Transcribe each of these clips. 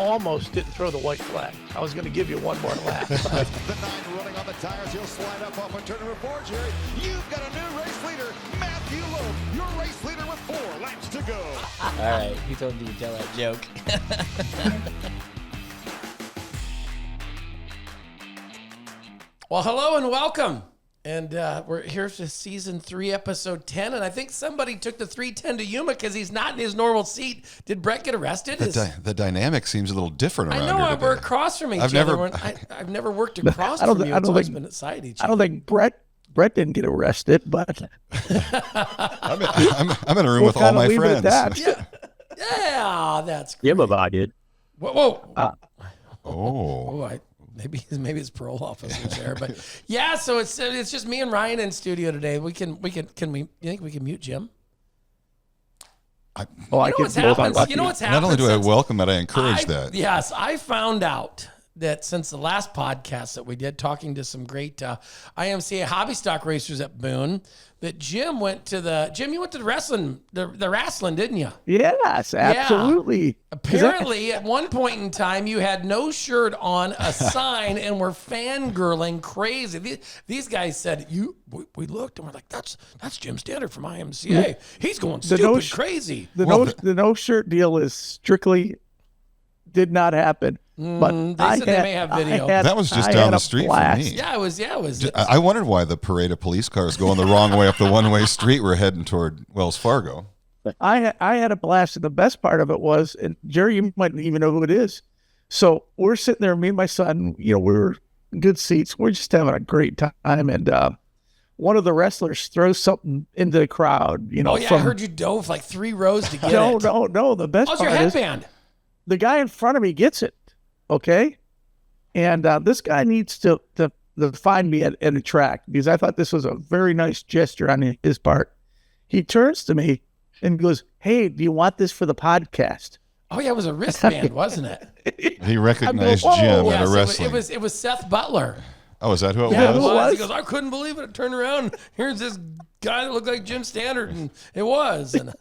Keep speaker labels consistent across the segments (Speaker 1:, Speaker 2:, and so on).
Speaker 1: almost didn't throw the white flag. I was going to give you one more lap.
Speaker 2: The 9 running on the tires. He'll slide up off of turn number 4, Jerry. You've got a new race leader, Matthew Loeb. Your race leader with 4 laps to go.
Speaker 3: All right, you told me to tell that joke.
Speaker 4: Well, hello and welcome. And we're here for season 3, episode 10. And I think somebody took the 310 to Yuma because he's not in his normal seat. Did Brett get arrested?
Speaker 5: The dynamic seems a little different around
Speaker 4: I know.
Speaker 5: here today.
Speaker 4: We're across from each other. I've never worked across from you. It's always been beside each other.
Speaker 1: I don't think Brett didn't get arrested, but
Speaker 5: I'm in a room with all my friends.
Speaker 4: Yeah, that's great.
Speaker 6: Yuma did.
Speaker 4: Whoa. Maybe his parole officer's there, but yeah. So it's just me and Ryan in studio today. You think we can mute Jim?
Speaker 1: I know what's happened.
Speaker 5: Not only do I welcome it, I encourage that.
Speaker 4: Yes, I found out that since the last podcast that we did, talking to some great IMCA hobby stock racers at Boone, that Jim you went to the wrestling, the wrestling, didn't you?
Speaker 1: Yes, absolutely.
Speaker 4: Yeah. Apparently, at one point in time, you had no shirt on, a sign, and were fangirling crazy. These guys said, we looked and we're like, that's Jim Standard from IMCA. He's going stupid crazy.
Speaker 1: The no shirt deal is strictly did not happen. But
Speaker 4: they said they may have video.
Speaker 5: That was just down the street from me.
Speaker 4: Yeah, it was.
Speaker 5: I wondered why the parade of police cars going the wrong way up the one-way street we're heading toward Wells Fargo.
Speaker 1: I had a blast, and the best part of it was, and Jerry, you might even know who it is. So we're sitting there, me and my son, we were in good seats. We're just having a great time, and one of the wrestlers throws something into the crowd.
Speaker 4: I heard you dove like 3 rows to get it.
Speaker 1: No. The best part
Speaker 4: your headband?
Speaker 1: Is the guy in front of me gets it. Okay. And this guy needs to find me at a track because I thought this was a very nice gesture on his part. He turns to me and goes, "Hey, do you want this for the podcast?"
Speaker 4: Oh yeah, it was a wristband, wasn't it?
Speaker 5: He recognized Jim at a wrestling.
Speaker 4: It was Seth Butler.
Speaker 5: Oh, is that who it
Speaker 4: was?
Speaker 1: Who it was?
Speaker 4: He goes, I couldn't believe it. I turned around. Here's this guy that looked like Jim Standard, and it was. And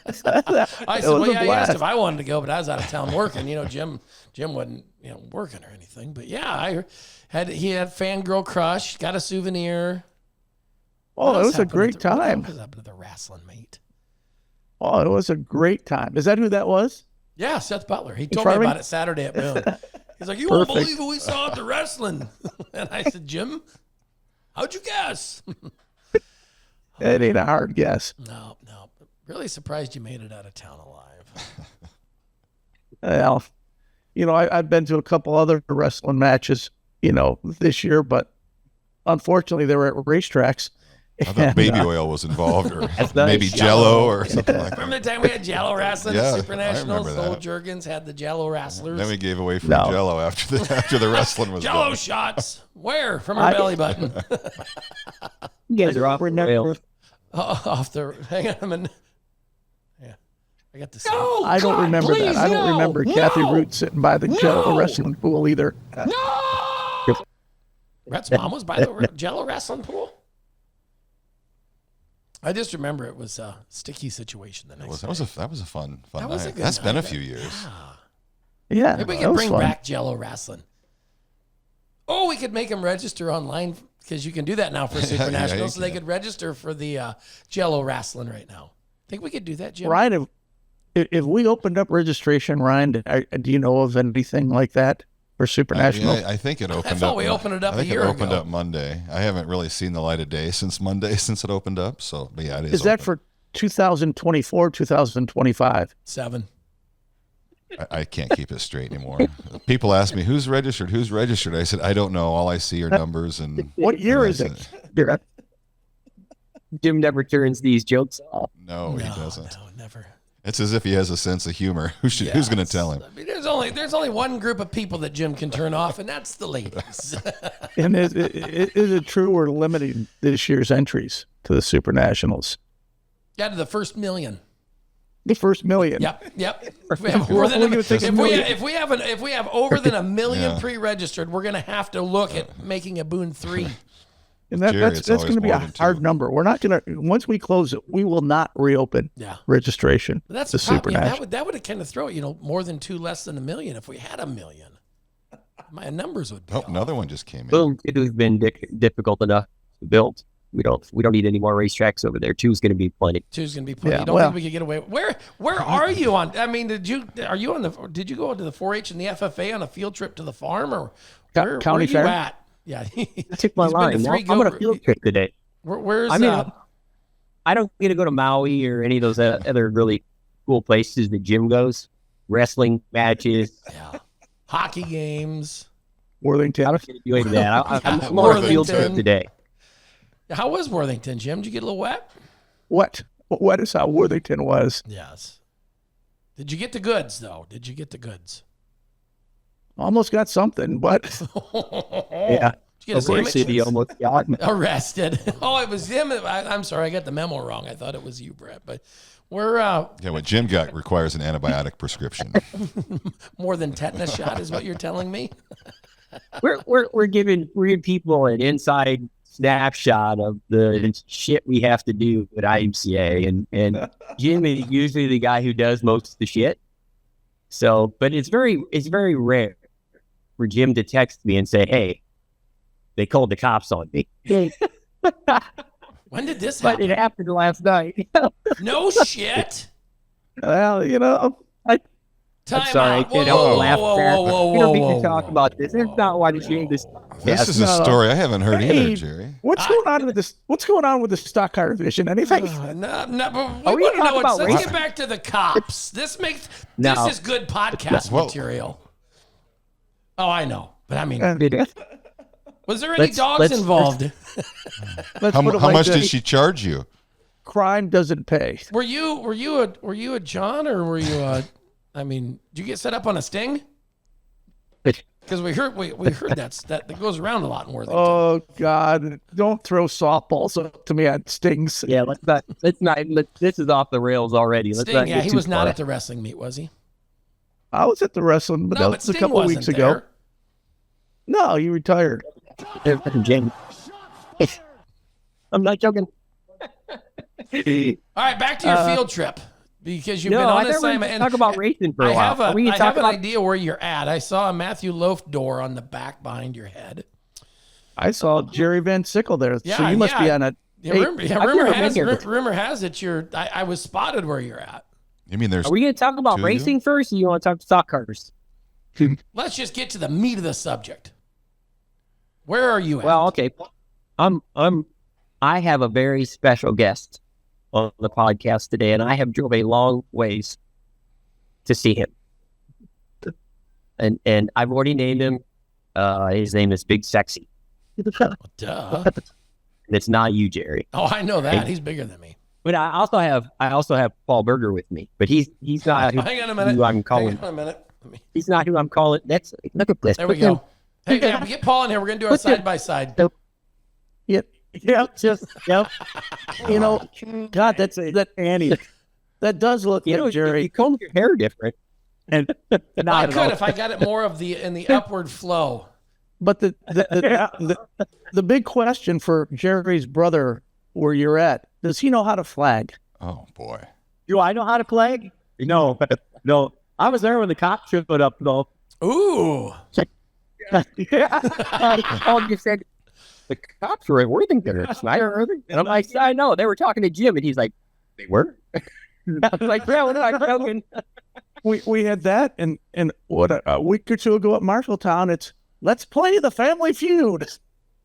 Speaker 4: I said, well, yeah, he asked if I wanted to go, but I was out of town working. Jim wasn't working or anything. But yeah, he had fangirl crush, got a souvenir.
Speaker 1: Oh, it was a great time.
Speaker 4: What was up to the wrestling mate?
Speaker 1: Oh, it was a great time. Is that who that was?
Speaker 4: Yeah, Seth Butler. He told me about it Saturday at Boone. He's like, you won't believe what we saw at the wrestling. And I said, Jim, how'd you guess?
Speaker 1: It ain't a hard guess.
Speaker 4: No. Really surprised you made it out of town alive.
Speaker 1: Well, I've been to a couple other wrestling matches, this year, but unfortunately they were at racetracks.
Speaker 5: I thought baby oil was involved, or maybe Jello or something like that.
Speaker 4: Remember the time we had Jello wrestling at Super Nationals?
Speaker 5: I remember that.
Speaker 4: Old Jurgens had the Jello wrestlers.
Speaker 5: Then we gave away free Jello after the wrestling was
Speaker 4: Jello
Speaker 5: done.
Speaker 4: shots. Where? From her belly button.
Speaker 6: You guys are off
Speaker 4: Off the. Hang on a minute. Yeah, I got the.
Speaker 1: No, I don't remember that. I don't remember Kathy Root sitting by the Jello wrestling pool either.
Speaker 4: No. Brett's mom was by the Jello wrestling pool. I just remember it was a sticky situation the next day.
Speaker 5: That was a fun
Speaker 4: that
Speaker 5: night.
Speaker 4: Was a good
Speaker 5: That's
Speaker 4: night.
Speaker 5: been a few years.
Speaker 1: Yeah.
Speaker 4: Maybe we can bring back Jello wrestling. Oh, we could make them register online because you can do that now for Super National. So they could register for the Jello wrestling right now. Think we could do that, Jim?
Speaker 1: Ryan, if we opened up registration, Ryan, do you know of anything like that for Super National?
Speaker 5: I think it opened up.
Speaker 4: I thought we opened it up a year
Speaker 5: ago. I
Speaker 4: ago.
Speaker 5: think it opened up Monday. I haven't really seen the light of day since Monday, since it opened up. So, but yeah, it is.
Speaker 1: Is that for 2024, 2025?
Speaker 4: 7.
Speaker 5: I can't keep it straight anymore. People ask me, who's registered? I said, I don't know. All I see are numbers. And
Speaker 1: what year is it?
Speaker 6: Jim never turns these jokes off.
Speaker 5: No, he doesn't.
Speaker 4: No, never.
Speaker 5: It's as if he has a sense of humor. Who's going to tell him?
Speaker 4: I mean, there's only one group of people that Jim can turn off, and that's the ladies.
Speaker 1: And is it true we're limiting this year's entries to the Super Nationals?
Speaker 4: Yeah, to the first million.
Speaker 1: The first million.
Speaker 4: Yep. If we have over than if we have over than a million pre-registered, we're going to have to look at making a Boone 3.
Speaker 1: And
Speaker 5: Jerry,
Speaker 1: that's
Speaker 5: it's
Speaker 1: going
Speaker 5: always
Speaker 1: to be
Speaker 5: more
Speaker 1: a
Speaker 5: than
Speaker 1: hard
Speaker 5: two.
Speaker 1: number. We're not going to, once we close it, we will not reopen
Speaker 4: Yeah.
Speaker 1: registration.
Speaker 4: But that's
Speaker 1: the
Speaker 4: the problem.
Speaker 1: Super
Speaker 4: Yeah,
Speaker 1: National.
Speaker 4: that would have kind of throw it, more than 2 less than $1 million. If we had $1 million, my numbers would be
Speaker 5: Oh,
Speaker 4: off.
Speaker 5: another one just came in.
Speaker 6: Boom, it has been difficult enough to build. We don't need any more racetracks over there. 2 is going to be plenty.
Speaker 4: 2's going to be plenty.
Speaker 1: Yeah,
Speaker 4: You don't
Speaker 1: well-
Speaker 4: think we could get away? Where are you on? I mean, did you go to the 4-H and the FFA on a field trip to the farm, or where
Speaker 1: County
Speaker 4: are you
Speaker 1: Fair?
Speaker 4: at? Yeah,
Speaker 6: I took my
Speaker 4: He's been
Speaker 6: line.
Speaker 4: to
Speaker 6: Now,
Speaker 4: 3
Speaker 6: I'm on a field trip today.
Speaker 4: Where's
Speaker 6: I mean, I don't get to go to Maui or any of those other really cool places that Jim goes. Wrestling matches.
Speaker 4: yeah, hockey games.
Speaker 6: I
Speaker 1: Worthington.
Speaker 6: don't get to do any of that. I'm on a
Speaker 4: Worthington.
Speaker 6: field trip today.
Speaker 4: How was Worthington, Jim? Did you get a little wet?
Speaker 1: What is how Worthington was?
Speaker 4: Yes. Did you get the goods though? Did you get the goods?
Speaker 1: Almost got something, but
Speaker 6: Yeah.
Speaker 4: Did you get a
Speaker 6: Over
Speaker 4: sandwich?
Speaker 6: City almost got me.
Speaker 4: Arrested. Oh, it was him. I'm sorry, I got the memo wrong. I thought it was you, Brett. But we're
Speaker 5: Yeah, what Jim got requires an antibiotic prescription.
Speaker 4: more than tetanus shot, is what you're telling me.
Speaker 6: We're giving people an inside snapshot of the shit we have to do at IMCA, and Jim is usually the guy who does most of the shit. So, but it's very rare for Jim to text me and say, "Hey, they called the cops on me."
Speaker 4: When did this
Speaker 6: But
Speaker 4: happen?
Speaker 6: it happened last night.
Speaker 4: No shit.
Speaker 1: well,
Speaker 4: Time
Speaker 6: sorry, I
Speaker 4: out.
Speaker 6: can't
Speaker 4: Whoa,
Speaker 6: help
Speaker 4: whoa,
Speaker 6: laugh
Speaker 4: whoa,
Speaker 6: at that.
Speaker 4: whoa, whoa,
Speaker 6: We don't need
Speaker 4: whoa,
Speaker 6: to talk
Speaker 4: whoa.
Speaker 6: about this. It's not why the shame this.
Speaker 5: This is a
Speaker 1: no.
Speaker 5: story I haven't heard
Speaker 1: Hey,
Speaker 5: either, Jerry.
Speaker 1: what's going on with this? What's going on with the stock car division? Anything?
Speaker 4: No, but
Speaker 6: Are
Speaker 4: we
Speaker 6: we
Speaker 4: want to
Speaker 6: talking
Speaker 4: know
Speaker 6: about
Speaker 4: let's
Speaker 6: race?
Speaker 4: get back to the cops. This
Speaker 6: No.
Speaker 4: is good podcast
Speaker 5: Well-
Speaker 4: material. Oh, I know. But I mean, was there any
Speaker 6: Let's-
Speaker 4: dogs
Speaker 6: let's-
Speaker 4: involved?
Speaker 1: Let's
Speaker 5: How,
Speaker 1: put it
Speaker 5: how
Speaker 1: like
Speaker 5: much
Speaker 1: this.
Speaker 5: did she charge you?
Speaker 1: Crime doesn't pay.
Speaker 4: Were you a John, or were you a? I mean, did you get set up on a sting? Because we heard that goes around a lot in Worthington.
Speaker 1: Oh God! Don't throw softballs up to me on stings.
Speaker 6: Yeah, this is off the rails already. Let's
Speaker 4: Sting,
Speaker 6: not
Speaker 4: yeah,
Speaker 6: get
Speaker 4: he
Speaker 6: too
Speaker 4: was not
Speaker 6: far.
Speaker 4: at the wrestling meet, was he?
Speaker 1: I was at the wrestling, but
Speaker 4: No,
Speaker 1: that
Speaker 4: but
Speaker 1: was a
Speaker 4: Sting
Speaker 1: couple of
Speaker 4: wasn't
Speaker 1: weeks ago.
Speaker 4: there.
Speaker 1: No, you retired.
Speaker 6: Jim. I'm not joking.
Speaker 4: All right, back to your field trip, because you've been
Speaker 6: No,
Speaker 4: on
Speaker 6: I thought we were
Speaker 4: assignment.
Speaker 6: gonna
Speaker 4: And
Speaker 6: talk about racing for a
Speaker 4: I
Speaker 6: while.
Speaker 4: have
Speaker 6: Are we gonna talk
Speaker 4: an
Speaker 6: about-
Speaker 4: idea where you're at. I saw a Matthew Loaf door on the back behind your head.
Speaker 1: I saw Jerry Van Sickle there, so
Speaker 4: Yeah,
Speaker 1: you must be
Speaker 4: yeah.
Speaker 1: on a.
Speaker 4: Yeah,
Speaker 1: Hey,
Speaker 4: rumor,
Speaker 6: I've never been here before.
Speaker 4: rumor has it I was spotted where you're at.
Speaker 5: You mean there's
Speaker 6: Are we going to talk about
Speaker 5: Do you?
Speaker 6: racing first, or you want to talk stock cars?
Speaker 4: Let's just get to the meat of the subject. Where are you at?
Speaker 6: Well, okay. I have a very special guest on the podcast today, and I have drove a long ways to see him. And I've already named him. His name is Big Sexy.
Speaker 4: Duh.
Speaker 6: And it's not you, Jerry.
Speaker 4: Oh, I know that. He's bigger than me.
Speaker 6: But I also have Paul Berger with me, but he's not who,
Speaker 4: Hang on a minute.
Speaker 6: who I'm calling.
Speaker 4: Hang on a minute.
Speaker 6: He's not who I'm calling. Look at this.
Speaker 4: There we
Speaker 6: Put him-
Speaker 4: go. Hey, yeah, we get Paul in here. We're going to do our
Speaker 6: Put the-
Speaker 4: side by side.
Speaker 1: Yep.
Speaker 6: Yep.
Speaker 1: You know, God, that Annie. That does look
Speaker 6: You know,
Speaker 1: like Jerry.
Speaker 6: you comb your hair different. And
Speaker 4: I
Speaker 6: not at all.
Speaker 4: could if I got it more of in the upward flow.
Speaker 1: But the big question for Jerry's brother, where you're at, does he know how to flag?
Speaker 5: Oh boy.
Speaker 6: Do I know how to flag? No. I was there when the cops showed up, though.
Speaker 4: Ooh.
Speaker 6: Paul just said, the cops were at Worthington. Snyder. And I'm like, I know. They were talking to Jim, and he's like, they were? I was like, yeah, we're not joking.
Speaker 1: We had that, and what a week or two ago at Marshalltown, it's let's play the Family Feud.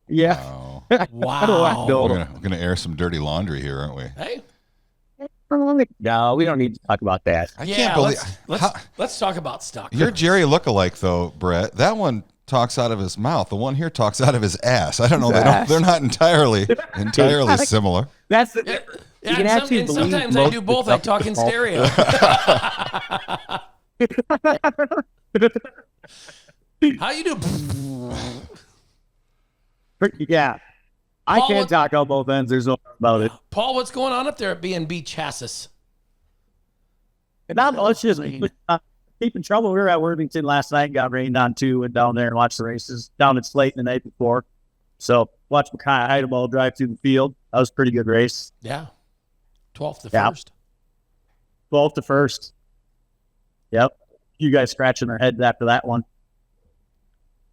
Speaker 6: Yeah.
Speaker 5: Wow.
Speaker 4: Wow.
Speaker 5: We're gonna air some dirty laundry here, aren't we?
Speaker 4: Hey.
Speaker 6: No, we don't need to talk about that.
Speaker 5: I
Speaker 4: Yeah,
Speaker 5: can't believe
Speaker 4: let's talk about stock.
Speaker 5: you're
Speaker 4: cars.
Speaker 5: Jerry lookalike though, Brett. That one talks out of his mouth. The one here talks out of his ass. I don't know. They're not entirely similar.
Speaker 6: That's
Speaker 4: Yeah,
Speaker 6: You can
Speaker 4: and
Speaker 6: actually
Speaker 4: and
Speaker 6: believe
Speaker 4: sometimes I
Speaker 6: most
Speaker 4: do
Speaker 6: of the
Speaker 4: both. I
Speaker 6: stuff
Speaker 4: talk in
Speaker 6: is false.
Speaker 4: stereo. How you do?
Speaker 6: yeah. I
Speaker 4: Paul,
Speaker 6: can't talk on both ends. There's no doubt about it.
Speaker 4: Paul, what's going on up there at B&B Chassis?
Speaker 6: And not much, just keep in trouble. We were at Worthington last night, got rained on too, went down there and watched the races down at Slate the night before.
Speaker 7: So watch Makai Idlewild drive through the field. That was a pretty good race.
Speaker 4: Yeah. 12th to
Speaker 7: Yeah.
Speaker 4: 1st.
Speaker 7: 12th to 1st. Yep. You guys scratching their heads after that one.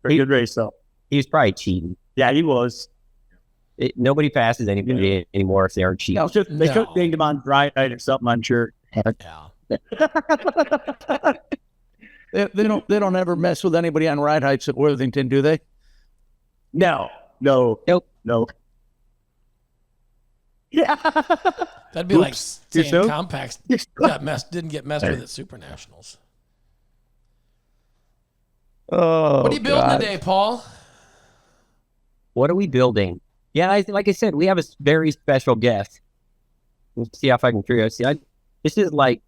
Speaker 7: Pretty good race, though.
Speaker 6: He was probably cheating.
Speaker 7: Yeah, he was.
Speaker 6: Nobody passes anybody anymore if they aren't cheating.
Speaker 7: No, they
Speaker 4: No.
Speaker 7: could ding him on dry night or something, I'm sure.
Speaker 4: Yeah.
Speaker 1: They don't ever mess with anybody on ride heights at Worthington, do they?
Speaker 7: No.
Speaker 6: Nope.
Speaker 7: Yeah.
Speaker 4: That'd be like
Speaker 7: Oops.
Speaker 4: saying
Speaker 7: Yourself?
Speaker 4: Compacts didn't get messed with at Super Nationals.
Speaker 1: Oh,
Speaker 4: What are you building
Speaker 1: God.
Speaker 4: today, Paul?
Speaker 6: What are we building? Yeah, like I said, we have a very special guest. Let's see if I can figure out. This is like,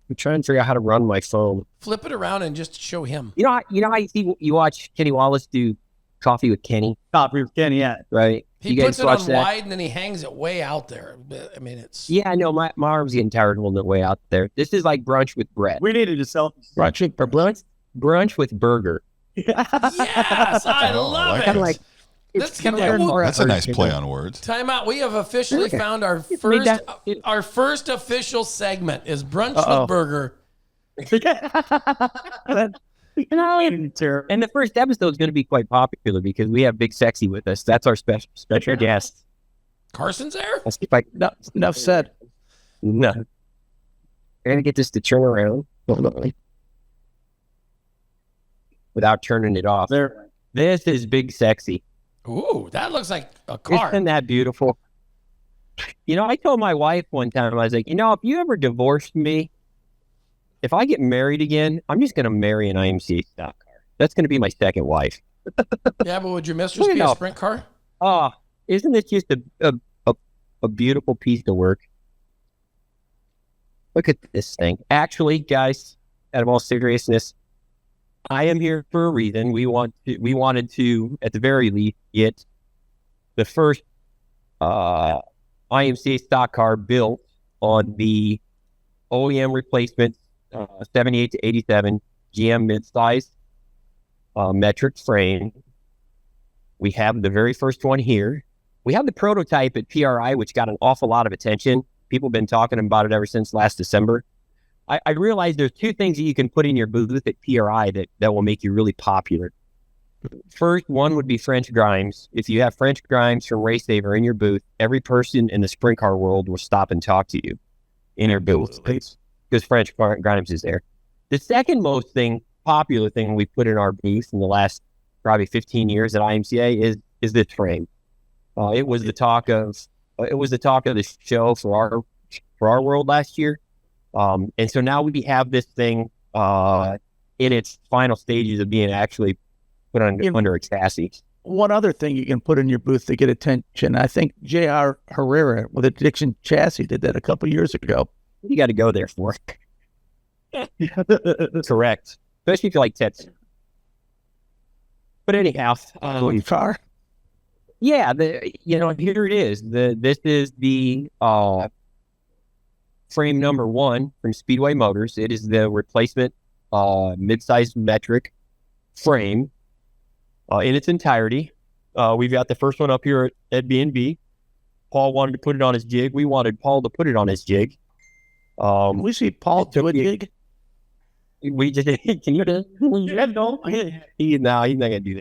Speaker 6: I'm trying to figure out how to run my phone.
Speaker 4: Flip it around and just show him.
Speaker 6: You know how you watch Kenny Wallace do Coffee with Kenny,
Speaker 7: Top of Kenny, yeah.
Speaker 6: right?
Speaker 4: He
Speaker 6: you
Speaker 4: puts
Speaker 6: guys
Speaker 4: it
Speaker 6: watch
Speaker 4: on
Speaker 6: that?
Speaker 4: wide and then he hangs it way out there. But, I mean, it's
Speaker 6: Yeah, I know. My arm's getting tired holding it way out there. This is like brunch with bread.
Speaker 7: We needed to sell.
Speaker 1: Brunch
Speaker 6: Or brunch with burger.
Speaker 4: yes, I
Speaker 5: Oh, I
Speaker 4: love
Speaker 5: like
Speaker 4: it.
Speaker 6: Kind of like
Speaker 4: That's
Speaker 6: kinda
Speaker 4: yeah,
Speaker 6: like
Speaker 4: well,
Speaker 6: more
Speaker 5: That's a
Speaker 6: effort,
Speaker 5: nice
Speaker 6: you
Speaker 5: play
Speaker 6: know.
Speaker 5: on words.
Speaker 4: Time out. We have officially
Speaker 6: Okay.
Speaker 4: found our
Speaker 6: made
Speaker 4: first
Speaker 6: that-
Speaker 4: our first official segment is brunch
Speaker 1: Uh-oh.
Speaker 4: with burger.
Speaker 6: And the first episode is going to be quite popular because we have Big Sexy with us. That's our special guest.
Speaker 4: Carson's there.
Speaker 6: Let's see if I
Speaker 1: No, enough said.
Speaker 6: no. We're gonna get this to turn around. Hold on. Without turning it off.
Speaker 7: There.
Speaker 6: This is Big Sexy.
Speaker 4: Ooh, that looks like a car.
Speaker 6: Isn't that beautiful? You know, I told my wife one time, I was like, if you ever divorced me, if I get married again, I'm just going to marry an IMCA stock car. That's going to be my second wife.
Speaker 4: Yeah, but would your mistress
Speaker 6: Look
Speaker 4: be
Speaker 6: at
Speaker 4: a
Speaker 6: how-
Speaker 4: sprint car?
Speaker 6: Oh, isn't this just a beautiful piece of work? Look at this thing. Actually, guys, out of all seriousness, I am here for a reason. We wanted to, at the very least, get the first IMCA stock car built on the OEM replacement 78 to 87 GM midsize metric frame. We have the very first one here. We have the prototype at PRI, which got an awful lot of attention. People have been talking about it ever since last December. I realized there's two things that you can put in your booth at PRI that will make you really popular. First, one would be French Grimes. If you have French Grimes from Race Saver in your booth, every person in the sprint car world will stop and talk to you in your booth because French Grimes is there. The second most popular thing we put in our booth in the last probably 15 years at IMCA is this frame. It was the talk of the show for our world last year. And so now we have this thing in its final stages of being actually put under a chassis.
Speaker 1: One other thing you can put in your booth to get attention. I think J.R. Herrera with a Dixon chassis did that a couple years ago.
Speaker 6: You got to go there for it. Correct. Especially if you like tits. But anyhow,
Speaker 1: Car.
Speaker 6: yeah, here it is. This is the frame number 1 from Speedway Motors. It is the replacement mid-size metric frame in its entirety. We've got the first one up here at B&B. Paul wanted to put it on his jig. We wanted Paul to put it on his jig.
Speaker 1: We see Paul do a gig.
Speaker 6: We just can you do no? He's not gonna do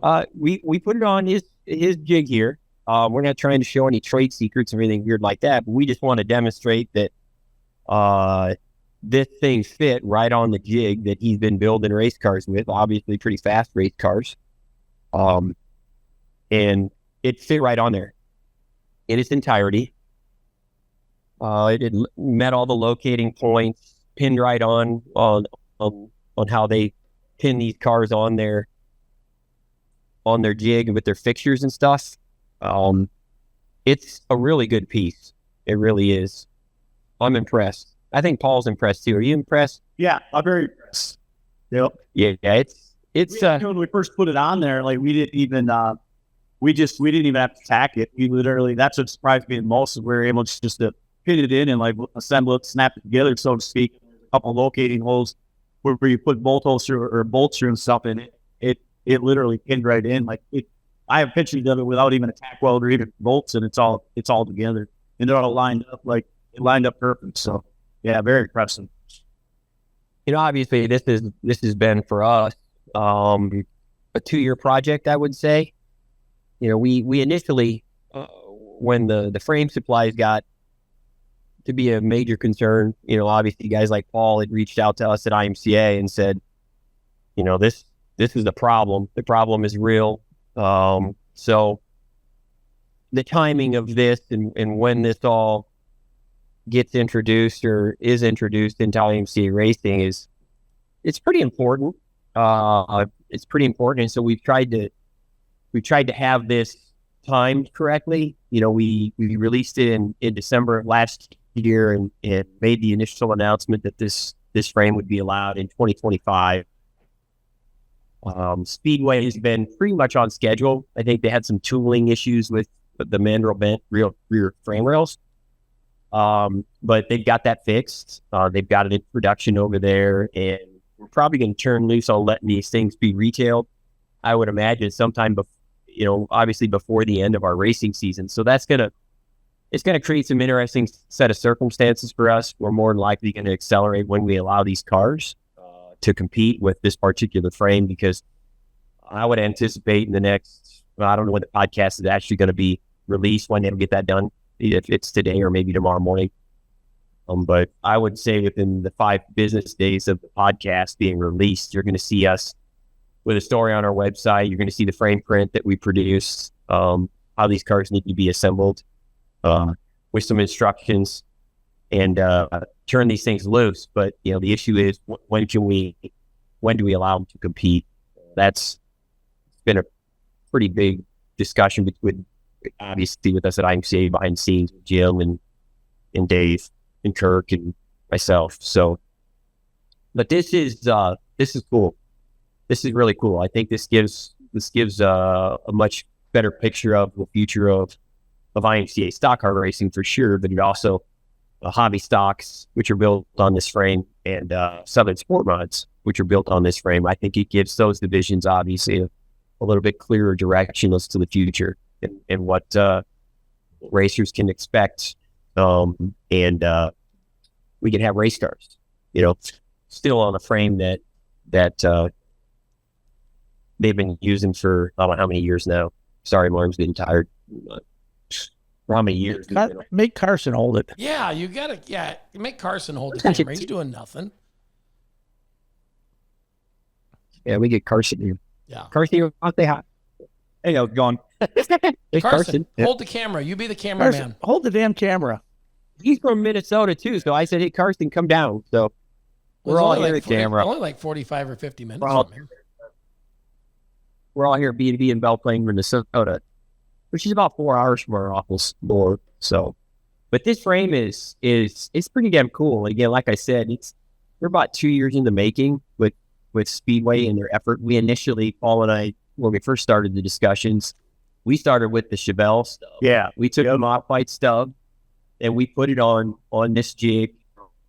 Speaker 6: that. We put it on his jig here. We're not trying to show any trade secrets or anything weird like that, but we just want to demonstrate that this thing fit right on the jig that he's been building race cars with, obviously pretty fast race cars. And it fit right on there in its entirety. It met all the locating points, pinned right on how they pin these cars on their jig with their fixtures and stuff. It's a really good piece. It really is. I'm impressed. I think Paul's impressed too. Are you impressed?
Speaker 7: Yeah, I'm very impressed. Yep.
Speaker 6: Yeah, it's
Speaker 7: When we first put it on there, like we didn't even we didn't even have to tack it. We literally, that's what surprised me the most, is we were able just to pin it in and like assemble it, snap it together, so to speak. A couple of locating holes where you put bolt holes through or bolts through and stuff in it. It literally pinned right in. Like I have pictures of it without even a tack weld or even bolts, and it's all together, and they're all lined up perfect. So yeah, very impressive.
Speaker 6: Obviously this has been for us a 2-year project, I would say. We initially when the frame supplies got to be a major concern, obviously guys like Paul had reached out to us at IMCA and said, this is the problem. The problem is real. So the timing of this and when this all gets introduced or is introduced into IMCA racing it's pretty important. It's pretty important. And so we've tried to have this timed correctly. We released it in December of last year and made the initial announcement that this frame would be allowed in 2025. Speedway has been pretty much on schedule. I think they had some tooling issues with the mandrel bent rear frame rails. But they've got that fixed. They've got it in production over there, and we're probably going to turn loose on letting these things be retailed. I would imagine sometime obviously before the end of our racing season. So it's going to create some interesting set of circumstances for us. We're more than likely going to accelerate when we allow these cars to compete with this particular frame, because I would anticipate in the next, I don't know when the podcast is actually going to be released, when they'll get that done, if it's today or maybe tomorrow morning. But I would say within the 5 business days of the podcast being released, you're going to see us with a story on our website. You're going to see the frame print that we produced, how these cars need to be assembled, with some instructions, and turn these things loose. But the issue is, when do we allow them to compete? That's been a pretty big discussion between, obviously, with us at IMCA behind the scenes, with Jim and Dave and Kirk and myself. So, but this is cool. This is really cool. I think this gives a much better picture of the future of IMCA stock car racing for sure, but it also hobby stocks, which are built on this frame, and Southern Sport Mods, which are built on this frame. I think it gives those divisions obviously a little bit clearer direction as to the future and what racers can expect. And we can have race cars, still on a frame that they've been using for I don't know how many years now. Sorry, my arm's getting tired. For how many years?
Speaker 1: Make Carson hold it.
Speaker 4: Yeah, you gotta. Yeah, make Carson hold the camera. He's doing nothing.
Speaker 6: Yeah, we get Carson here.
Speaker 4: Yeah,
Speaker 6: Carson, out there.
Speaker 7: Hey, how's it going?
Speaker 6: Hey,
Speaker 4: Carson, hold the camera. You be the cameraman.
Speaker 1: Carson, hold the damn camera.
Speaker 6: He's from Minnesota too, so I said, "Hey, Carson, come down." So we're all here at the camera.
Speaker 4: Only like 45 or 50 minutes
Speaker 6: We're all,
Speaker 4: from here.
Speaker 6: We're all here at B&B in Belle Plaine, Minnesota, which is about 4 hours from our office door. So, but this frame is pretty damn cool. Again, like I said, we're about 2 years in the making with Speedway and their effort. We initially, Paul and I, when we first started the discussions, we started with the Chevelle stub.
Speaker 7: Yeah,
Speaker 6: we took a modified stub and we put it on this jig,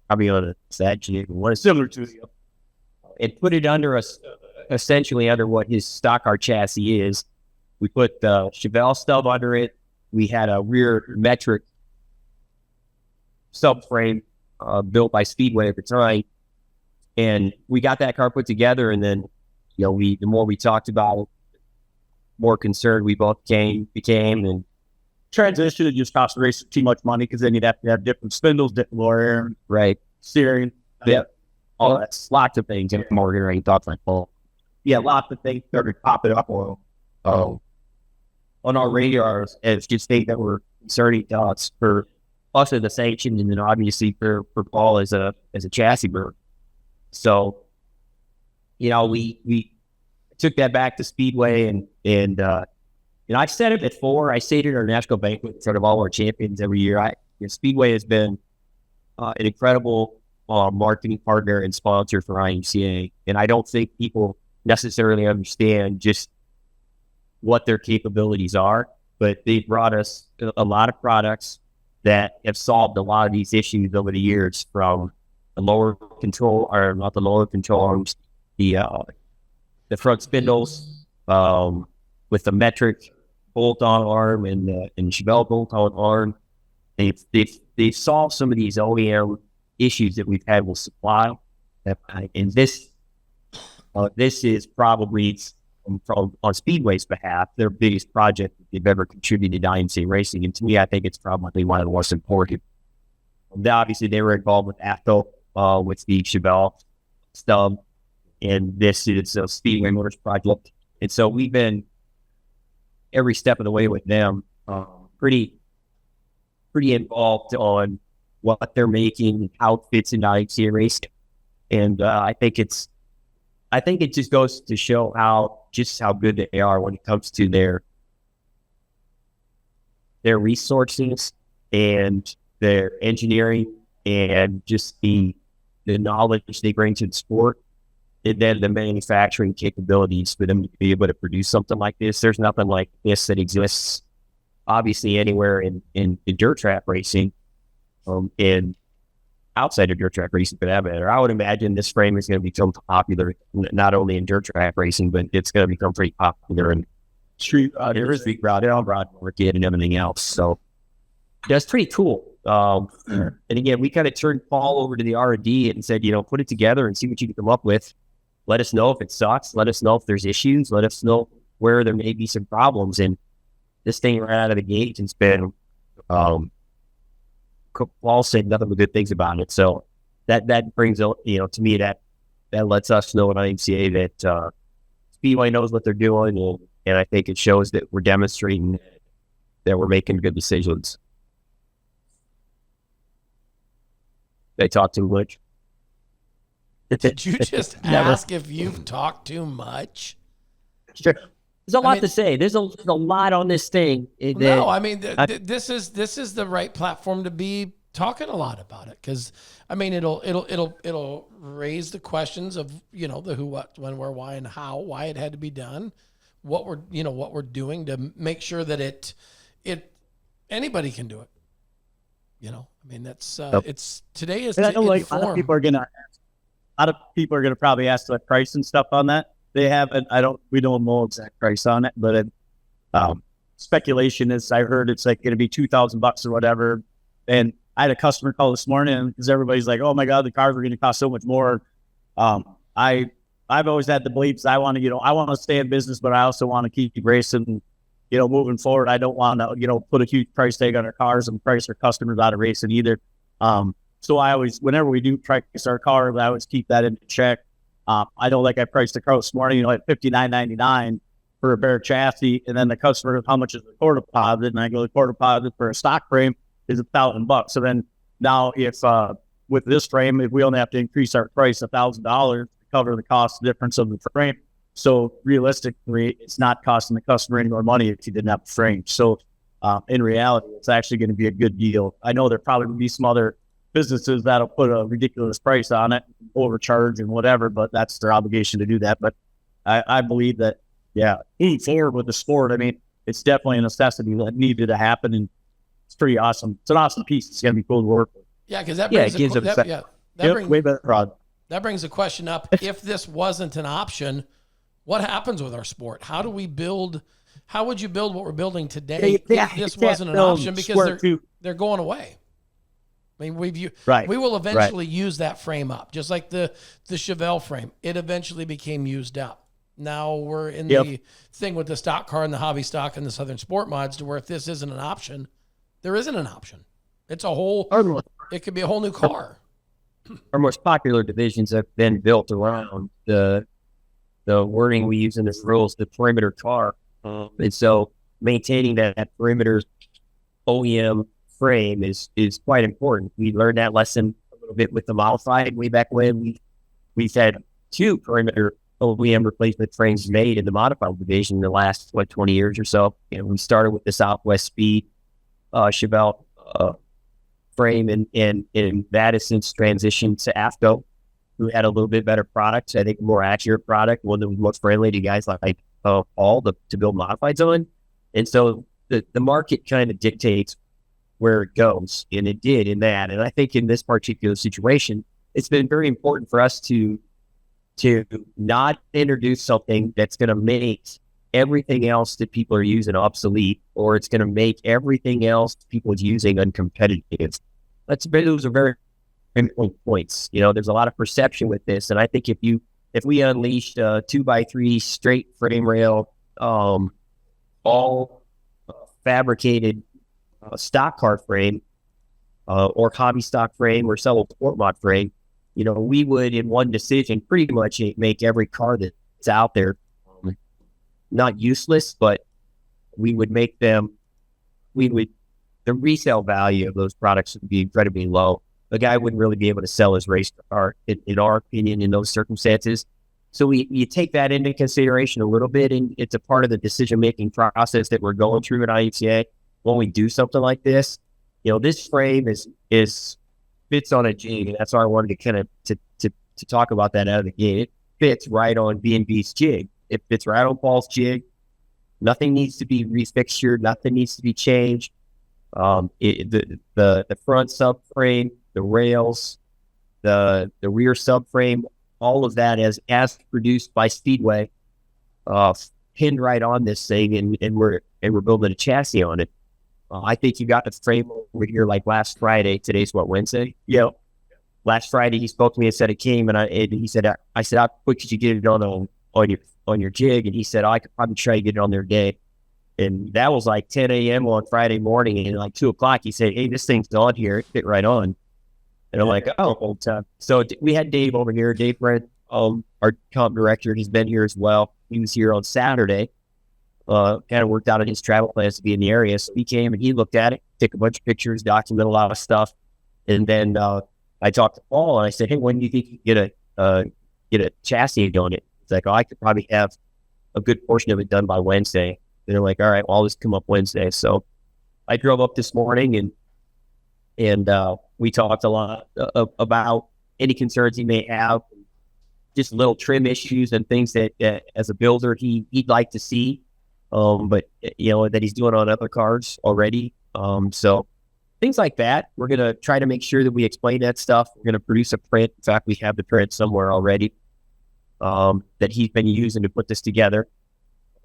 Speaker 6: probably on that jig, what is
Speaker 7: similar to you.
Speaker 6: And put it under essentially under what his stock car chassis is. We put the Chevelle stub under it. We had a rear metric subframe built by Speedway at the time, and we got that car put together. And then, the more we talked about it, more concerned we both became, and
Speaker 7: transition, it just cost the race too much money, because then you'd have to have different spindles, different lower air,
Speaker 6: right,
Speaker 7: steering,
Speaker 6: all that's lots of things. And Morgan already thought like, well,
Speaker 7: yeah, lots of things started popping up on
Speaker 6: our radars as just things that were concerning to us for us as a sanction, and then obviously for Paul as a chassis bird. So, we took that back to Speedway, and I've said it before. I say it at our national banquet in front of all our champions every year. Speedway has been an incredible marketing partner and sponsor for IMCA, and I don't think people necessarily understand just what their capabilities are, but they've brought us a lot of products that have solved a lot of these issues over the years, from the lower control, or not the lower control arms, the front spindles, with the metric bolt-on arm and Chevelle bolt-on arm. They've solved some of these OEM issues that we've had with supply. And this is probably on Speedway's behalf, their biggest project that they've ever contributed to IMCA racing. And to me, I think it's probably one of the most important. Obviously, they were involved with AFTO, with the Chevelle stub, and this is a Speedway Motors project. And so we've been every step of the way with them, pretty involved on what they're making, how it fits into IMCA racing. And I think it just goes to show how good they are when it comes to their resources and their engineering and just the knowledge they bring to the sport, and then the manufacturing capabilities for them to be able to produce something like this. There's nothing like this that exists, obviously, anywhere in dirt track racing, and outside of dirt track racing for that matter. I would imagine this frame is going to become popular, not only in dirt track racing, but it's going to become pretty popular in street route market and everything else. So that's pretty cool. And again, we kind of turned Paul over to the R&D and said, put it together and see what you can come up with. Let us know if it sucks. Let us know if there's issues. Let us know where there may be some problems. And this thing right out of the gate has been, Paul said nothing but good things about it. So that brings, to me, that lets us know at IMCA that Speedway knows what they're doing. And I think it shows that we're demonstrating that we're making good decisions. They talk too much.
Speaker 4: Did you just ask if you've talked too much?
Speaker 6: Sure. There's a lot to say. There's a lot on this thing.
Speaker 4: This is the right platform to be talking a lot about it, because it'll raise the questions of the who, what, when, where, why, and how, why it had to be done, what we're doing to make sure that it anybody can do it. That's it's today is to inform.
Speaker 7: A lot of people are gonna probably ask the price and stuff on that. They haven't. We don't know exact price on it, but speculation is I heard it's like going to be $2,000 or whatever. And I had a customer call this morning because everybody's like, "Oh my God, the cars are going to cost so much more." I've always had the beliefs I want to stay in business, but I also want to keep racing. Moving forward, I don't want to put a huge price tag on our cars and price our customers out of racing either. So I always, whenever we do price our cars, I always keep that in check. I know, like I priced the car this morning, at $59.99 for a bare chassis, and then the customer goes, "How much is the core deposit?" And I go, "The core deposit for a stock frame is $1,000." So then now, if with this frame, if we only have to increase our price $1,000 to cover the cost difference of the frame, so realistically, it's not costing the customer any more money if you didn't have the frame. So in reality, it's actually going to be a good deal. I know there probably will be some other businesses that'll put a ridiculous price on it, overcharge and whatever, but that's their obligation to do that. But I believe that, moving forward with the sport, it's definitely a necessity that needed to happen, and it's pretty awesome. It's an awesome piece. It's going to be cool to work with.
Speaker 4: Yeah, because that brings
Speaker 7: way better product.
Speaker 4: That brings a question up. If this wasn't an option, what happens with our sport? How do we build? How would you build what we're building today if this wasn't an option? Because they're going away. We will eventually use that frame up, just like the Chevelle frame. It eventually became used up. Now we're in the thing with the stock car and the hobby stock and the Southern Sport mods, to where if this isn't an option, there isn't an option. It's it could be a whole new car.
Speaker 6: Our most popular divisions have been built around the wording we use in the rules, the perimeter car. And so maintaining that perimeter OEM frame is quite important. We learned that lesson a little bit with the modified way back when. We've had 2 perimeter OEM replacement frames made in the modified division in the last 20 years or so. We started with the Southwest Speed Chevelle frame, and that has since transitioned to AFTO, who had a little bit better product. I think a more accurate product, one that was more friendly to guys like Paul to build modifieds on. And so the market kind of dictates where it goes, and it did in that. And I think in this particular situation, it's been very important for us to not introduce something that's going to make everything else that people are using obsolete, or it's going to make everything else people are using uncompetitive. Those are very important points. There's a lot of perception with this, and I think if we unleashed a 2x3 straight frame rail, all fabricated stock car frame, or hobby stock frame, or sell a sport mod frame, we would, in one decision, pretty much make every car that's out there not useless, but we would make them, the resale value of those products would be incredibly low. The guy wouldn't really be able to sell his race car, in our opinion, in those circumstances. So you take that into consideration a little bit, and it's a part of the decision-making process that we're going through at IMCA when we do something like this. This frame fits on a jig, and that's why I wanted to kind of to talk about that out of the gate. It fits right on B&B's jig. It fits right on Paul's jig. Nothing needs to be refixtured. Nothing needs to be changed. The front subframe, the rails, the rear subframe, all of that as produced by Speedway, pinned right on this thing, and we're building a chassis on it. I think you got the frame over here like last Friday. Today's what, Wednesday? Yeah. Last Friday he spoke to me and said it came, and he said, I said, how quick could you get it on your jig? And he said, I could probably try to get it on there today. And that was like 10 a.m. on Friday morning, and like 2 o'clock he said, hey, this thing's on here, it fit right on. And I'm like, oh, old time. So we had Dave over here. Dave Brent, our comp director, he's been here as well. He was here on Saturday. Kind of worked out on his travel plans to be in the area. So he came and he looked at it, took a bunch of pictures, documented a lot of stuff. And then I talked to Paul and I said, hey, when do you think you can get a chassis on it? It's like, oh, I could probably have a good portion of it done by Wednesday. And they're like, all right, well, I'll just come up Wednesday. So I drove up this morning and we talked a lot about any concerns he may have, just little trim issues and things that as a builder he'd like to see. But that he's doing on other cars already. So things like that, we're going to try to make sure that we explain that stuff. We're going to produce a print. In fact, we have the print somewhere already, that he's been using to put this together.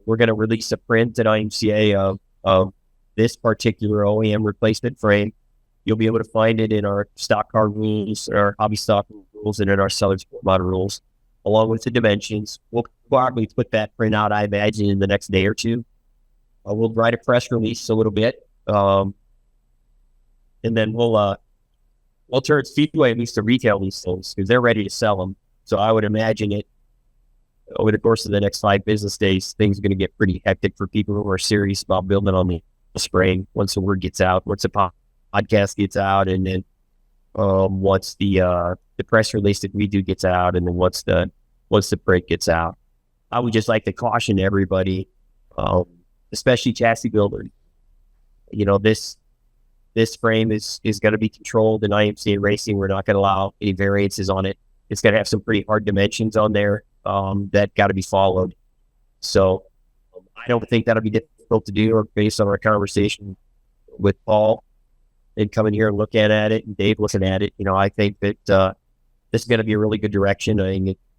Speaker 6: We're going to release a print at IMCA of this particular OEM replacement frame. You'll be able to find it in our stock car rules, our hobby stock rules, and in our seller's model rules, along with the dimensions. We'll probably put that print out, I imagine, in the next day or two. We'll write a press release a little bit. And then we'll turn Speedway at least to retail these things because they're ready to sell them. So I would imagine it over the course of the next 5 business days, things are going to get pretty hectic for people who are serious about building on the spring once the word gets out, once the podcast gets out, and then once the press release that we do gets out, and then once the print gets out. I would just like to caution everybody, especially chassis builders. This frame is going to be controlled in IMCA racing. We're not going to allow any variances on it. It's going to have some pretty hard dimensions on there that got to be followed. So I don't think that'll be difficult to do, or based on our conversation with Paul and coming here and looking at it, and Dave looking at it. I think that this is going to be a really good direction.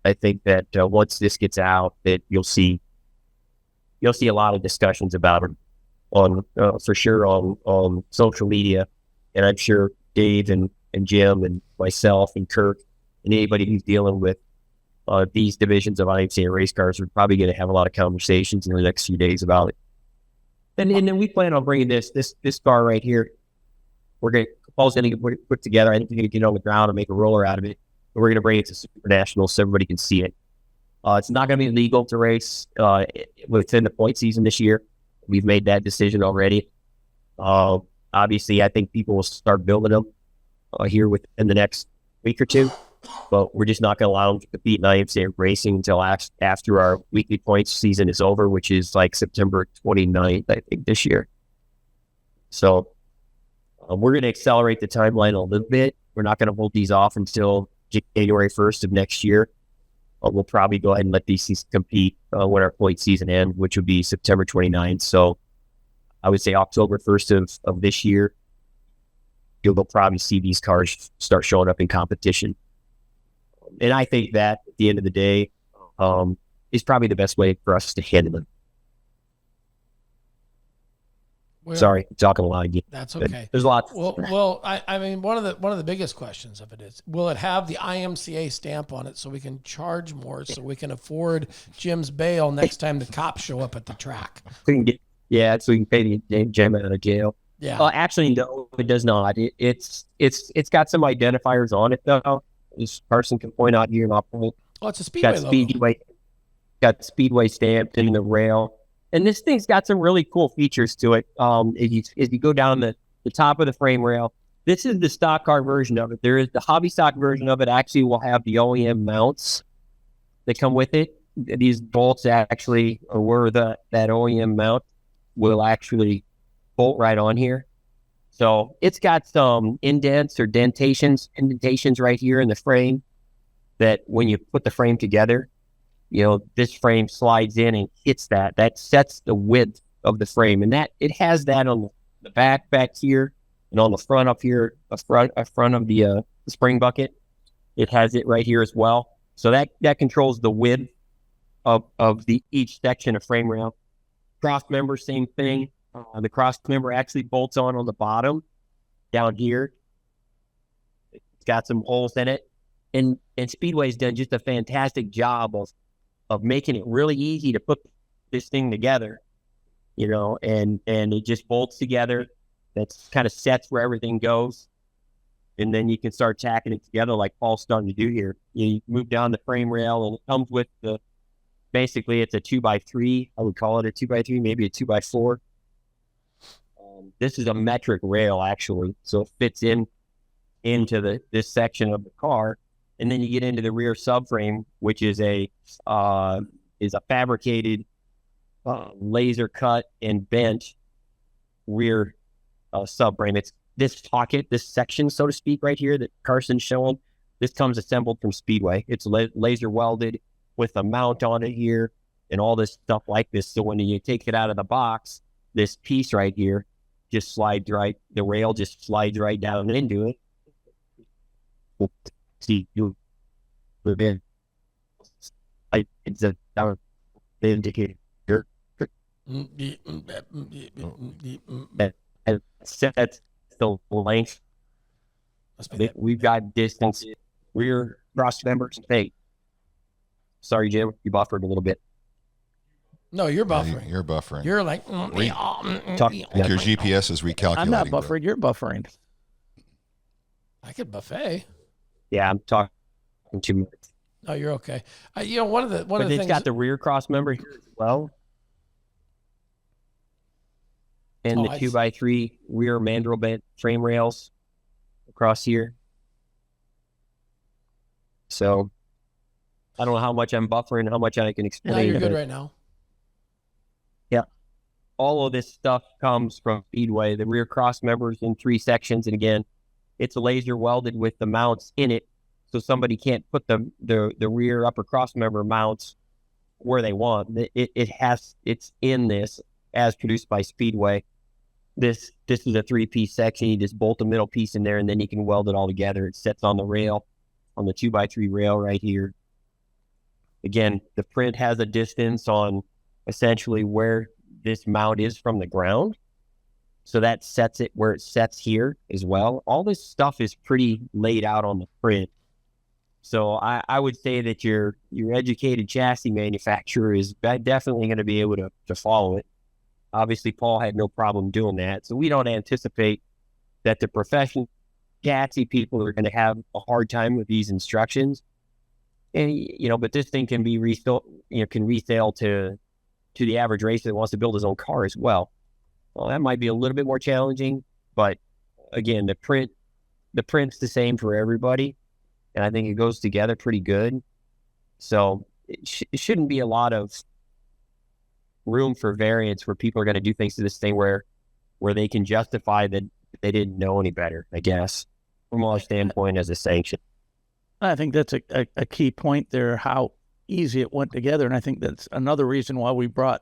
Speaker 6: I think that once this gets out, that you'll see a lot of discussions about it on for sure on social media, and I'm sure Dave and Jim and myself and Kirk and anybody who's dealing with these divisions of IMCA race cars are probably going to have a lot of conversations in the next few days about it. And then we plan on bringing this car right here. Paul's going to put together. I think we're going to get on the ground and make a roller out of it. And we're going to bring it to Super National so everybody can see it. It's not going to be legal to race within the point season this year. We've made that decision already. Obviously, I think people will start building them here within the next week or two. But we're just not going to allow them to compete in IMCA racing until after our weekly points season is over, which is like September 29th, I think, this year. So we're going to accelerate the timeline a little bit. We're not going to hold these off until January 1st of next year. We'll probably go ahead and let these things compete when our point season ends, which would be September 29th. So I would say October 1st of this year, you'll probably see these cars start showing up in competition. And I think that at the end of the day is probably the best way for us to handle them.
Speaker 4: Well,
Speaker 6: Sorry, I'm talking a lot again.
Speaker 4: That's
Speaker 6: But
Speaker 4: okay.
Speaker 6: there's lots.
Speaker 4: Well, I mean, one of the biggest questions of it is, will it have the IMCA stamp on it so we can charge more, so we can afford Jim's bail next time the cops show up at the track?
Speaker 6: So we can pay the Jim out of jail.
Speaker 4: Yeah.
Speaker 6: Actually, no, it does not. It's got some identifiers on it though. This person can point out here.
Speaker 4: Oh, it's a Speedway logo.
Speaker 6: Got Speedway stamped in the rail. And this thing's got some really cool features to it. If you go down the top of the frame rail, this is the stock car version of it. There is the hobby stock version of it. Actually, will have the OEM mounts that come with it. These bolts actually, or where that OEM mount will actually bolt right on here. So it's got some indents or indentations right here in the frame that when you put the frame together, this frame slides in and hits that. That sets the width of the frame. And that it has that on the back here and on the front up here, front of the spring bucket. It has it right here as well. So that controls the width of each section of frame rail. Cross member, same thing. The cross member actually bolts on the bottom down here. It's got some holes in it. And Speedway's done just a fantastic job of making it really easy to put this thing together, and it just bolts together. That's kind of sets where everything goes. And then you can start tacking it together like Paul's starting to do here. You move down the frame rail and it comes with basically it's a 2x3. I would call it a 2x3, maybe a 2x4. This is a metric rail actually. So it fits into this section of the car. And then you get into the rear subframe, which is a fabricated, laser cut and bent rear subframe. It's this pocket, this section, so to speak, right here that Carson's showing. This comes assembled from Speedway. It's laser welded with a mount on it here and all this stuff like this. So when you take it out of the box, this piece right here just slides right. The rail just slides right down into it. See you within it's a indicator and sets the length. We've got distance, rear cross members. Hey, sorry, Jim, you buffered a little bit.
Speaker 4: No, you're buffering.
Speaker 5: You're buffering.
Speaker 4: You're like
Speaker 5: your GPS is recalculating.
Speaker 1: I'm not buffering. You're buffering.
Speaker 4: I could buffet.
Speaker 6: Yeah, I'm talking too much.
Speaker 4: No, you're okay. One of the
Speaker 6: things. It's got the rear cross member here as well, and the 2x3 rear mandrel bent frame rails across here. So I don't know how much I'm buffering, how much I can explain.
Speaker 4: No, you're good right now.
Speaker 6: Yeah, all of this stuff comes from Speedway. The rear cross members in 3 sections, and again, it's laser welded with the mounts in it, so somebody can't put the rear upper cross member mounts where they want. It's in this as produced by Speedway. This is a 3-piece section. You just bolt the middle piece in there, and then you can weld it all together. It sets on the rail, on the 2x3 rail right here. Again, the print has a distance on essentially where this mount is from the ground. So that sets it where it sets here as well. All this stuff is pretty laid out on the print. So I would say that your educated chassis manufacturer is definitely going to be able to follow it. Obviously, Paul had no problem doing that. So we don't anticipate that the professional chassis people are going to have a hard time with these instructions. And, but this thing can be resale to the average racer that wants to build his own car as well. Well, that might be a little bit more challenging, but again, the print's the same for everybody, and I think it goes together pretty good. So it shouldn't be a lot of room for variance where people are going to do things to this thing where they can justify that they didn't know any better, I guess, from our standpoint as a sanction.
Speaker 1: I think that's a key point there, how easy it went together, and I think that's another reason why we brought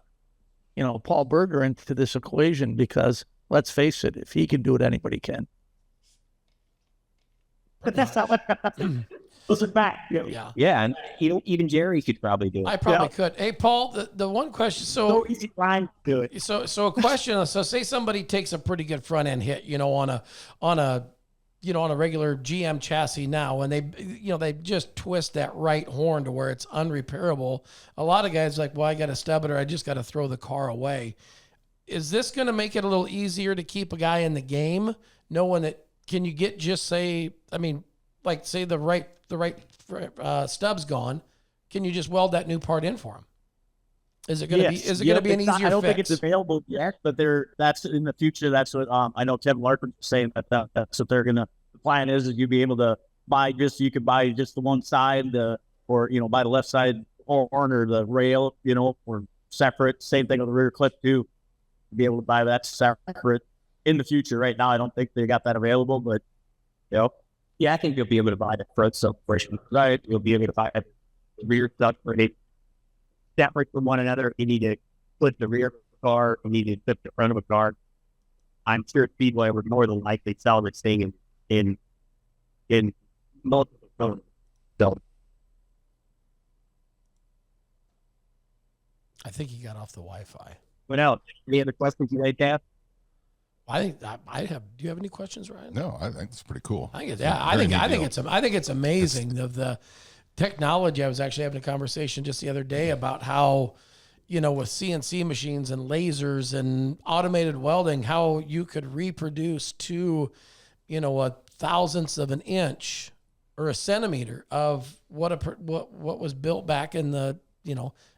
Speaker 1: Paul Berger into this equation, because let's face it, if he can do it, anybody can.
Speaker 7: But that's not what Listen back.
Speaker 4: Yeah.
Speaker 6: Yeah, and even Jerry could probably do it.
Speaker 4: I probably could. Hey, Paul, the one question.
Speaker 7: So easy trying to do it.
Speaker 4: So a question. So say somebody takes a pretty good front end hit, on a regular GM chassis now, and they just twist that right horn to where it's unrepairable. A lot of guys like, well, I got to stub it, or I just got to throw the car away. Is this going to make it a little easier to keep a guy in the game, knowing that can you get just say the right stub's gone, can you just weld that new part in for him? Is it going to be? Is it going to be an easier fix?
Speaker 7: I don't think it's available yet, but that's in the future. That's what I know. Kevin Larkin was saying that's what they're gonna. The plan is that you'd be able to buy just the one side, or buy the left side horn or the rail, or separate. Same thing on the rear clip too. Be able to buy that separate in the future. Right now, I don't think they got that available, but
Speaker 6: yeah, I think you'll be able to buy the front separation. Right, you'll be able to buy the rear separate from one another. If you need to flip the rear of a car, you need to flip the front of a car. I'm sure Speedway would more than likely sell this thing in multiple colors. So
Speaker 4: I think he got off the Wi-Fi.
Speaker 6: what else? Any other questions you might have?
Speaker 4: I think I have. Do you have any questions, Ryan?
Speaker 5: No, I think it's pretty cool.
Speaker 4: I think it's amazing the technology. I was actually having a conversation just the other day about how, with CNC machines and lasers and automated welding, how you could reproduce to, a thousandth of an inch or a centimeter of what was built back in the,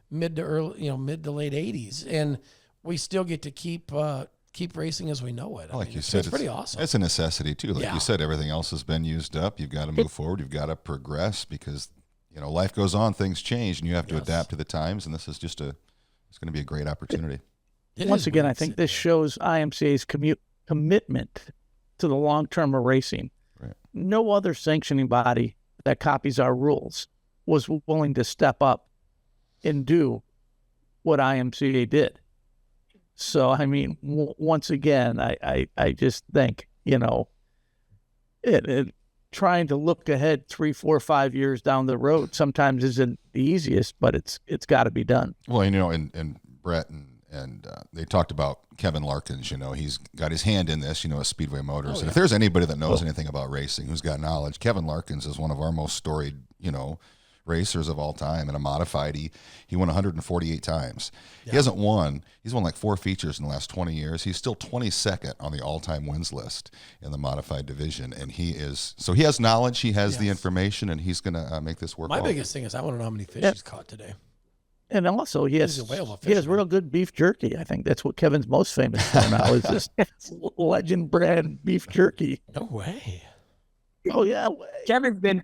Speaker 4: mid to late 80s, and we still get to keep racing as we know it.
Speaker 5: Like you said,
Speaker 4: it's pretty awesome.
Speaker 5: It's a necessity too. Like
Speaker 4: Yeah.
Speaker 5: you said, everything else has been used up. You've got to move forward. You've got to progress because life goes on, things change, and you have to adapt to the times. And this is it's going to be a great opportunity.
Speaker 1: Once again, I think this shows IMCA's commitment to the long term of racing.
Speaker 5: Right.
Speaker 1: No other sanctioning body that copies our rules was willing to step up and do what IMCA did. So, I mean, once again, I just think, trying to look ahead 3, 4, 5 years down the road sometimes isn't the easiest, but it's got to be done.
Speaker 5: Well, and Brett and they talked about Kevin Larkins. He's got his hand in this. At Speedway Motors. And if there's anybody that knows anything about racing, who's got knowledge, Kevin Larkins is one of our most storied, racers of all time. In a modified, he won 148 times. Yeah. He hasn't won. He's won like 4 features in the last 20 years. He's still 22nd on the all-time wins list in the modified division, and he has knowledge. He has the information, and he's going to make this work.
Speaker 4: My biggest thing is I want to know how many fish he's caught today.
Speaker 1: And also, he has real good beef jerky. I think that's what Kevin's most famous for now is this legend brand beef jerky.
Speaker 4: No way.
Speaker 1: Oh yeah,
Speaker 6: Kevin's been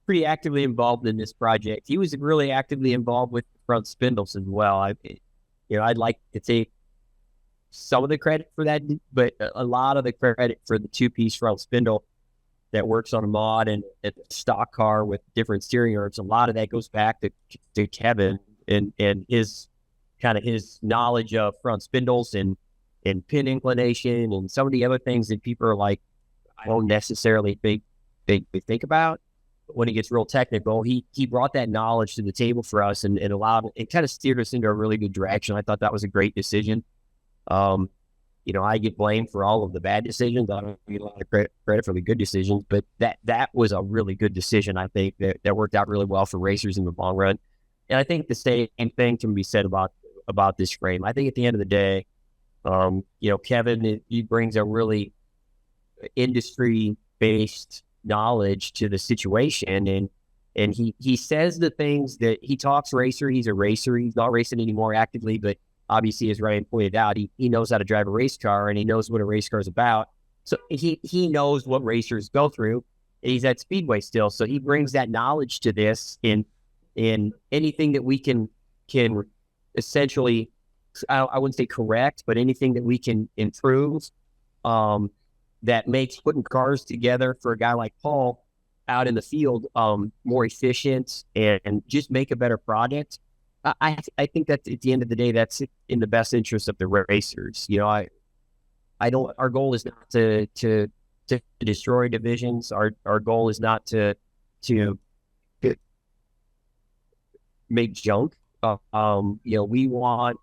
Speaker 6: pretty actively involved in this project. He was really actively involved with front spindles as well. I'd like to take some of the credit for that, but a lot of the credit for the 2-piece front spindle that works on a mod and a stock car with different steering arms. A lot of that goes back to Kevin and his knowledge of front spindles and pin inclination and some of the other things that people are like, I don't necessarily think about. When he gets real technical, he brought that knowledge to the table for us and allowed it kind of steered us into a really good direction. I thought that was a great decision. I get blamed for all of the bad decisions. I don't get a lot of credit for the good decisions, but that was a really good decision. I think that worked out really well for racers in the long run. And I think the same thing can be said about this frame. I think at the end of the day, Kevin, he brings a really industry-based knowledge to the situation, and he says the things that he talks racer. He's a racer. He's not racing anymore actively, but obviously, as Ryan pointed out, he knows how to drive a race car, and he knows what a race car is about. So he knows what racers go through, and he's at Speedway still. So he brings that knowledge to this in anything that we can essentially, I wouldn't say correct, but anything that we can improve. That makes putting cars together for a guy like Paul out in the field more efficient and just make a better product. I think that at the end of the day, that's in the best interest of the racers. Our goal is not to destroy divisions. Our goal is not to make junk. We want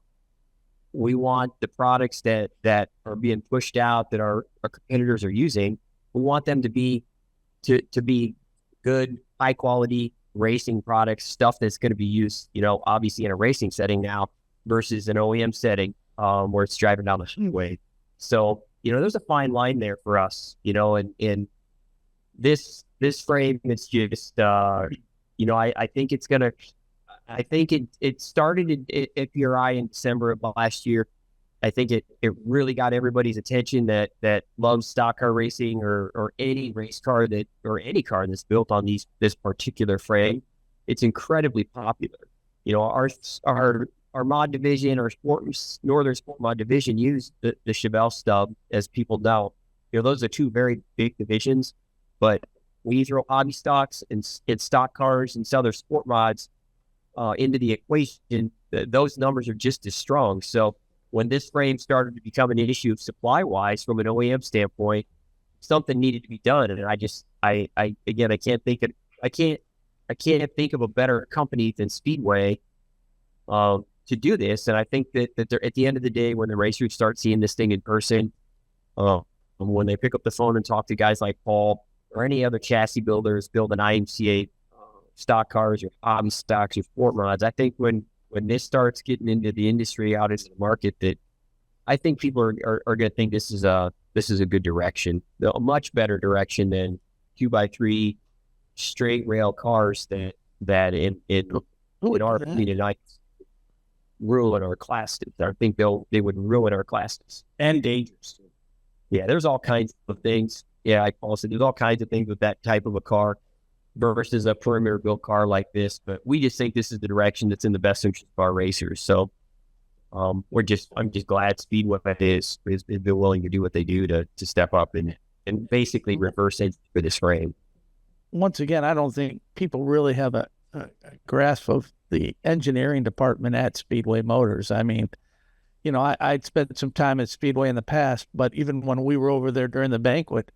Speaker 6: the products that are being pushed out that our competitors are using. We want them to be good, high quality racing products, stuff that's going to be used, obviously in a racing setting now versus an OEM setting where it's driving down the highway. So, there's a fine line there for us, and this frame, it's just, I think it's going to, I think it started at PRI in December of last year. I think it really got everybody's attention that loves stock car racing or any race car or any car that's built on this particular frame. It's incredibly popular. Our mod division, our Northern Sport Mod division, use the Chevelle stub, as people know. Those are two very big divisions. But when you throw hobby stocks and stock cars and other sport mods into the equation, those numbers are just as strong. So when this frame started to become an issue supply-wise from an OEM standpoint, something needed to be done. And I can't think of a better company than Speedway to do this. And I think that they're, at the end of the day, when the racers start seeing this thing in person, when they pick up the phone and talk to guys like Paul or any other chassis builders building IMCA stock cars or hobby stocks or sport mods, I think when this starts getting into the industry, out into the market, that I think people are going to think this is a good direction, a much better direction than 2x3 straight rail cars that in our opinion, I ruin our classes. I think they would ruin our classes
Speaker 7: And dangerous.
Speaker 6: Yeah, there's all kinds of things. Yeah, like Paul said, there's all kinds of things with that type of a car versus a perimeter built car like this. But we just think this is the direction that's in the best interest of our racers. So I'm just glad Speedway has been willing to do what they do to step up and basically reverse it for this frame.
Speaker 1: Once again, I don't think people really have a grasp of the engineering department at Speedway Motors. I mean, I'd spent some time at Speedway in the past, but even when we were over there during the banquet,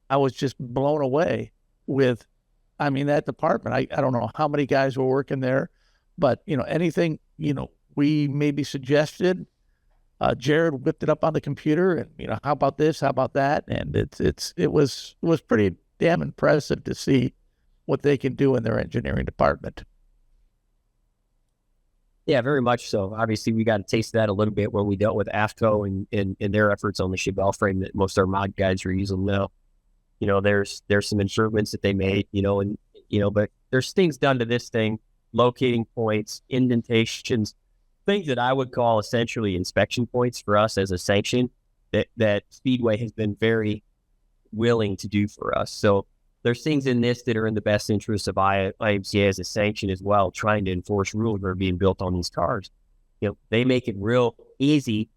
Speaker 1: I was just blown away with, that department. I don't know how many guys were working there, but, anything, we maybe suggested, Jared whipped it up on the computer and, how about this, how about that? And it was pretty damn impressive to see what they can do in their engineering department.
Speaker 6: Yeah, very much so. Obviously, we got a taste of that a little bit when we dealt with AFCO and their efforts on the Chevelle frame that most of our mod guys are using now. There's some improvements that they made, but there's things done to this thing, locating points, indentations, things that I would call essentially inspection points for us as a sanction that Speedway has been very willing to do for us. So there's things in this that are in the best interest of IMCA as a sanction as well, trying to enforce rules that are being built on these cars. They make it real easy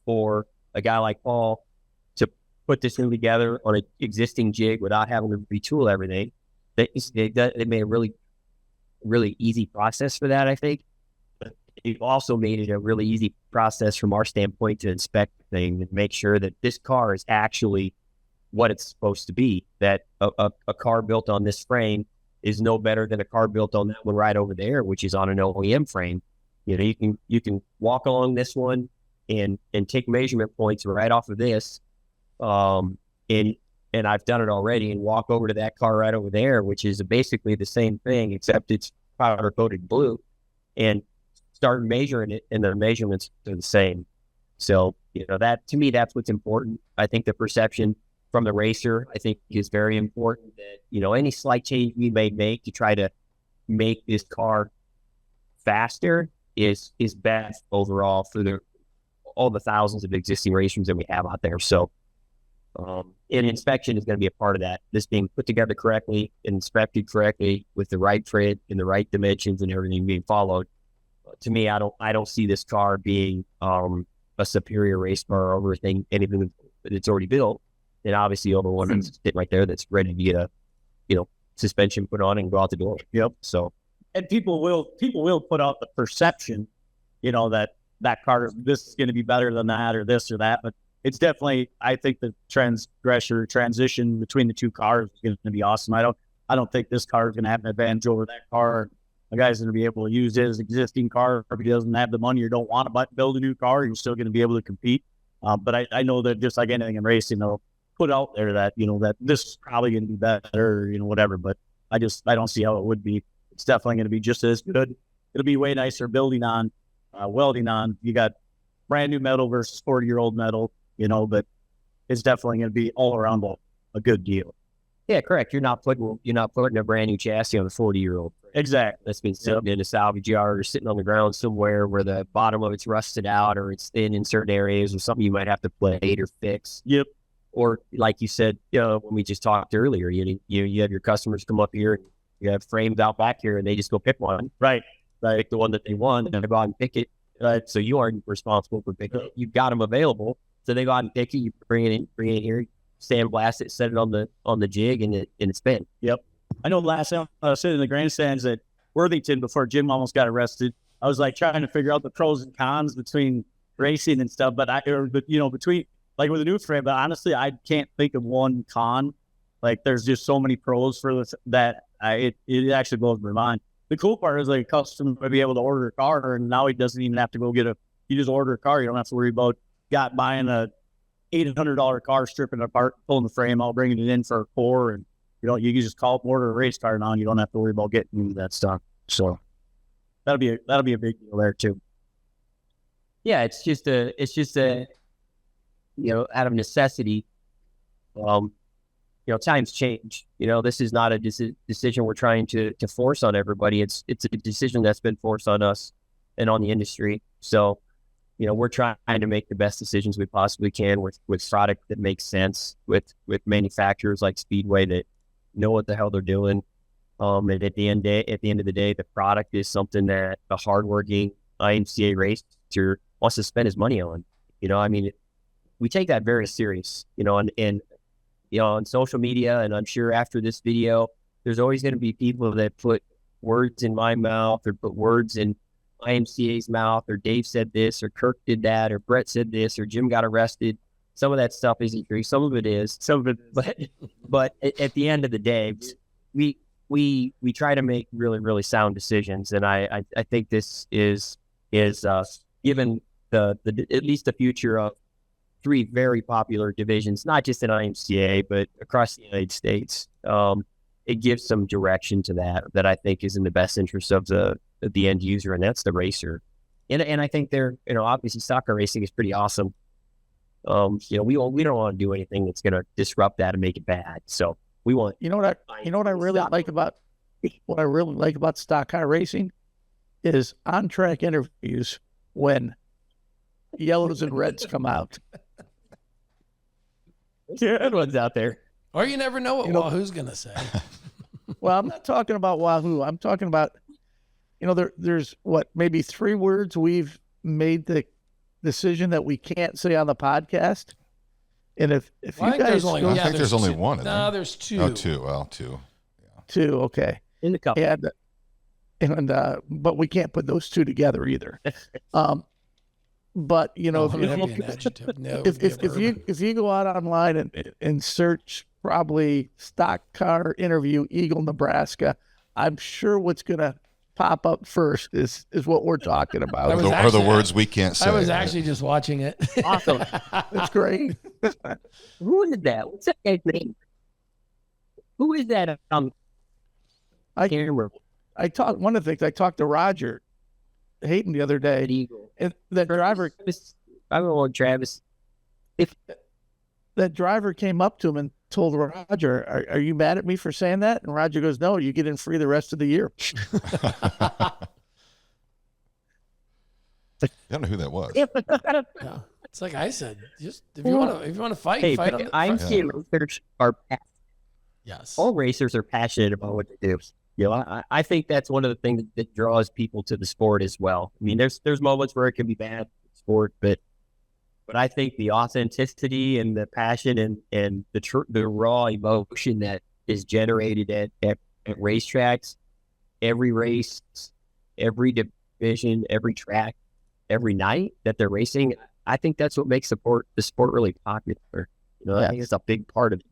Speaker 6: for a guy like Paul to put this thing together on an existing jig without having to retool everything. They made a really, really easy process for that, I think. But they've also made it a really easy process from our standpoint to inspect the thing and make sure that this car is actually what it's supposed to be, that a car built on this frame is no better than a car built on that one right over there, which is on an OEM frame. You can walk along this one and take measurement points right off of this. And I've done it already, and walk over to that car right over there, which is basically the same thing, except it's powder coated blue, and start measuring it, and the measurements are the same. So, that, to me, that's what's important. I think the perception from the racer, I think, is very important, that, any slight change we may make to try to make this car faster is best overall for all the thousands of existing racers that we have out there. So, and inspection is going to be a part of that. This being put together correctly, inspected correctly with the right tread and the right dimensions and everything being followed. To me, I don't see this car being a superior race car over anything that's already built. And obviously over one that's sitting right there that's ready to get a, suspension put on and go out the door.
Speaker 7: Yep.
Speaker 6: So,
Speaker 7: and people will put out the perception, that car, this is going to be better than that or this or that. But it's definitely, I think the transition between the two cars is going to be awesome. I don't think this car is going to have an advantage over that car. A guy's going to be able to use his existing car. If he doesn't have the money or don't want to build a new car, you're still going to be able to compete. But I know that just like anything in racing, they'll put out there that, that this is probably going to be better, whatever. But I don't see how it would be. It's definitely going to be just as good. It'll be way nicer welding on. You got brand new metal versus 40-year-old metal, but it's definitely going to be all around a good deal.
Speaker 6: Yeah, correct. You're not putting a brand new chassis on a 40-year-old.
Speaker 7: Exactly.
Speaker 6: That's been sitting in a salvage yard or sitting on the ground somewhere where the bottom of it's rusted out or it's thin in certain areas or something you might have to plate or fix.
Speaker 7: Yep.
Speaker 6: Or like you said, when we just talked earlier, you have your customers come up here and you have frames out back here and they just go pick one.
Speaker 7: Right.
Speaker 6: Pick the one that they want and they go out and pick it. So you aren't responsible for picking it. You've got them available. So they go out and pick it. You bring it in here, sandblast it, set it on the jig, and it's been.
Speaker 7: Yep. I know last time I was sitting in the grandstands at Worthington before Jim almost got arrested. I was like trying to figure out the pros and cons between racing and stuff, between like with a new frame. But honestly, I can't think of one con. Like there's just so many pros for this that it actually blows my mind. The cool part is like a customer may be able to order a car, and now he doesn't even have to go you just order a car. You don't have to worry about buying a $800 car, stripping it apart, pulling the frame out, bringing it in for a core, and you can just call order a race car now, and you don't have to worry about getting that stuff. So that'll be a big deal there too.
Speaker 6: Yeah, it's just a out of necessity. Times change. This is not a decision we're trying to force on everybody. It's a decision that's been forced on us and on the industry. So, we're trying to make the best decisions we possibly can with product that makes sense, with manufacturers like Speedway that know what the hell they're doing. And at the end of the day, the product is something that a hardworking IMCA racer wants to spend his money on. We take that very serious. And on social media, and I'm sure after this video, there's always going to be people that put words in my mouth or put words in IMCA's mouth, or Dave said this, or Kirk did that, or Brett said this, or Jim got arrested. Some of that stuff isn't true. Some of it is. But at the end of the day, we try to make really, really sound decisions. And I think this is given the at least the future of 3 very popular divisions, not just in IMCA, but across the United States. It gives some direction to that I think is in the best interest of the end user, and that's the racer. And I think they're, obviously stock car racing is pretty awesome. We don't want to do anything that's going to disrupt that and make it bad. So we want,
Speaker 1: what I really like about stock car racing is on-track interviews when yellows and reds come out.
Speaker 6: Good ones out there.
Speaker 4: Or you never know what Wahoo's going to say.
Speaker 1: Well, I'm not talking about Wahoo. I'm talking about, there's maybe 3 words we've made the decision that we can't say on the podcast. And if you guys,
Speaker 5: I think there's only one.
Speaker 4: No, there's 2.
Speaker 5: Oh, 2. Well, 2. Yeah.
Speaker 1: 2. Okay.
Speaker 6: In the couple.
Speaker 1: And but we can't put those 2 together either. But if you go out online and search probably stock car interview Eagle, Nebraska, I'm sure what's gonna pop up first is what we're talking about.
Speaker 5: Or the words we can't say.
Speaker 4: I was actually just watching it.
Speaker 6: Awesome.
Speaker 1: That's great.
Speaker 6: Who is that? What's that guy's name? Who is that? I can't remember.
Speaker 1: I talked to Roger Hayden the other day.
Speaker 6: Eagle.
Speaker 1: And that driver,
Speaker 6: I don't know, Travis.
Speaker 1: If that driver came up to him and told Roger, are you mad at me for saying that? And Roger goes, no, you get in free the rest of the year.
Speaker 5: I don't know who that was.
Speaker 4: Yeah. It's like I said, just if you want to fight,
Speaker 6: hey,
Speaker 4: fight.
Speaker 6: IMCA racers are
Speaker 4: yes.
Speaker 6: All racers are passionate about what they do. I think that's one of the things that draws people to the sport as well. I mean, there's moments where it can be bad sport, but I think the authenticity and the passion and the raw emotion that is generated at racetracks, every race, every division, every track, every night that they're racing, I think that's what makes the sport really popular. I think it's a big part of it.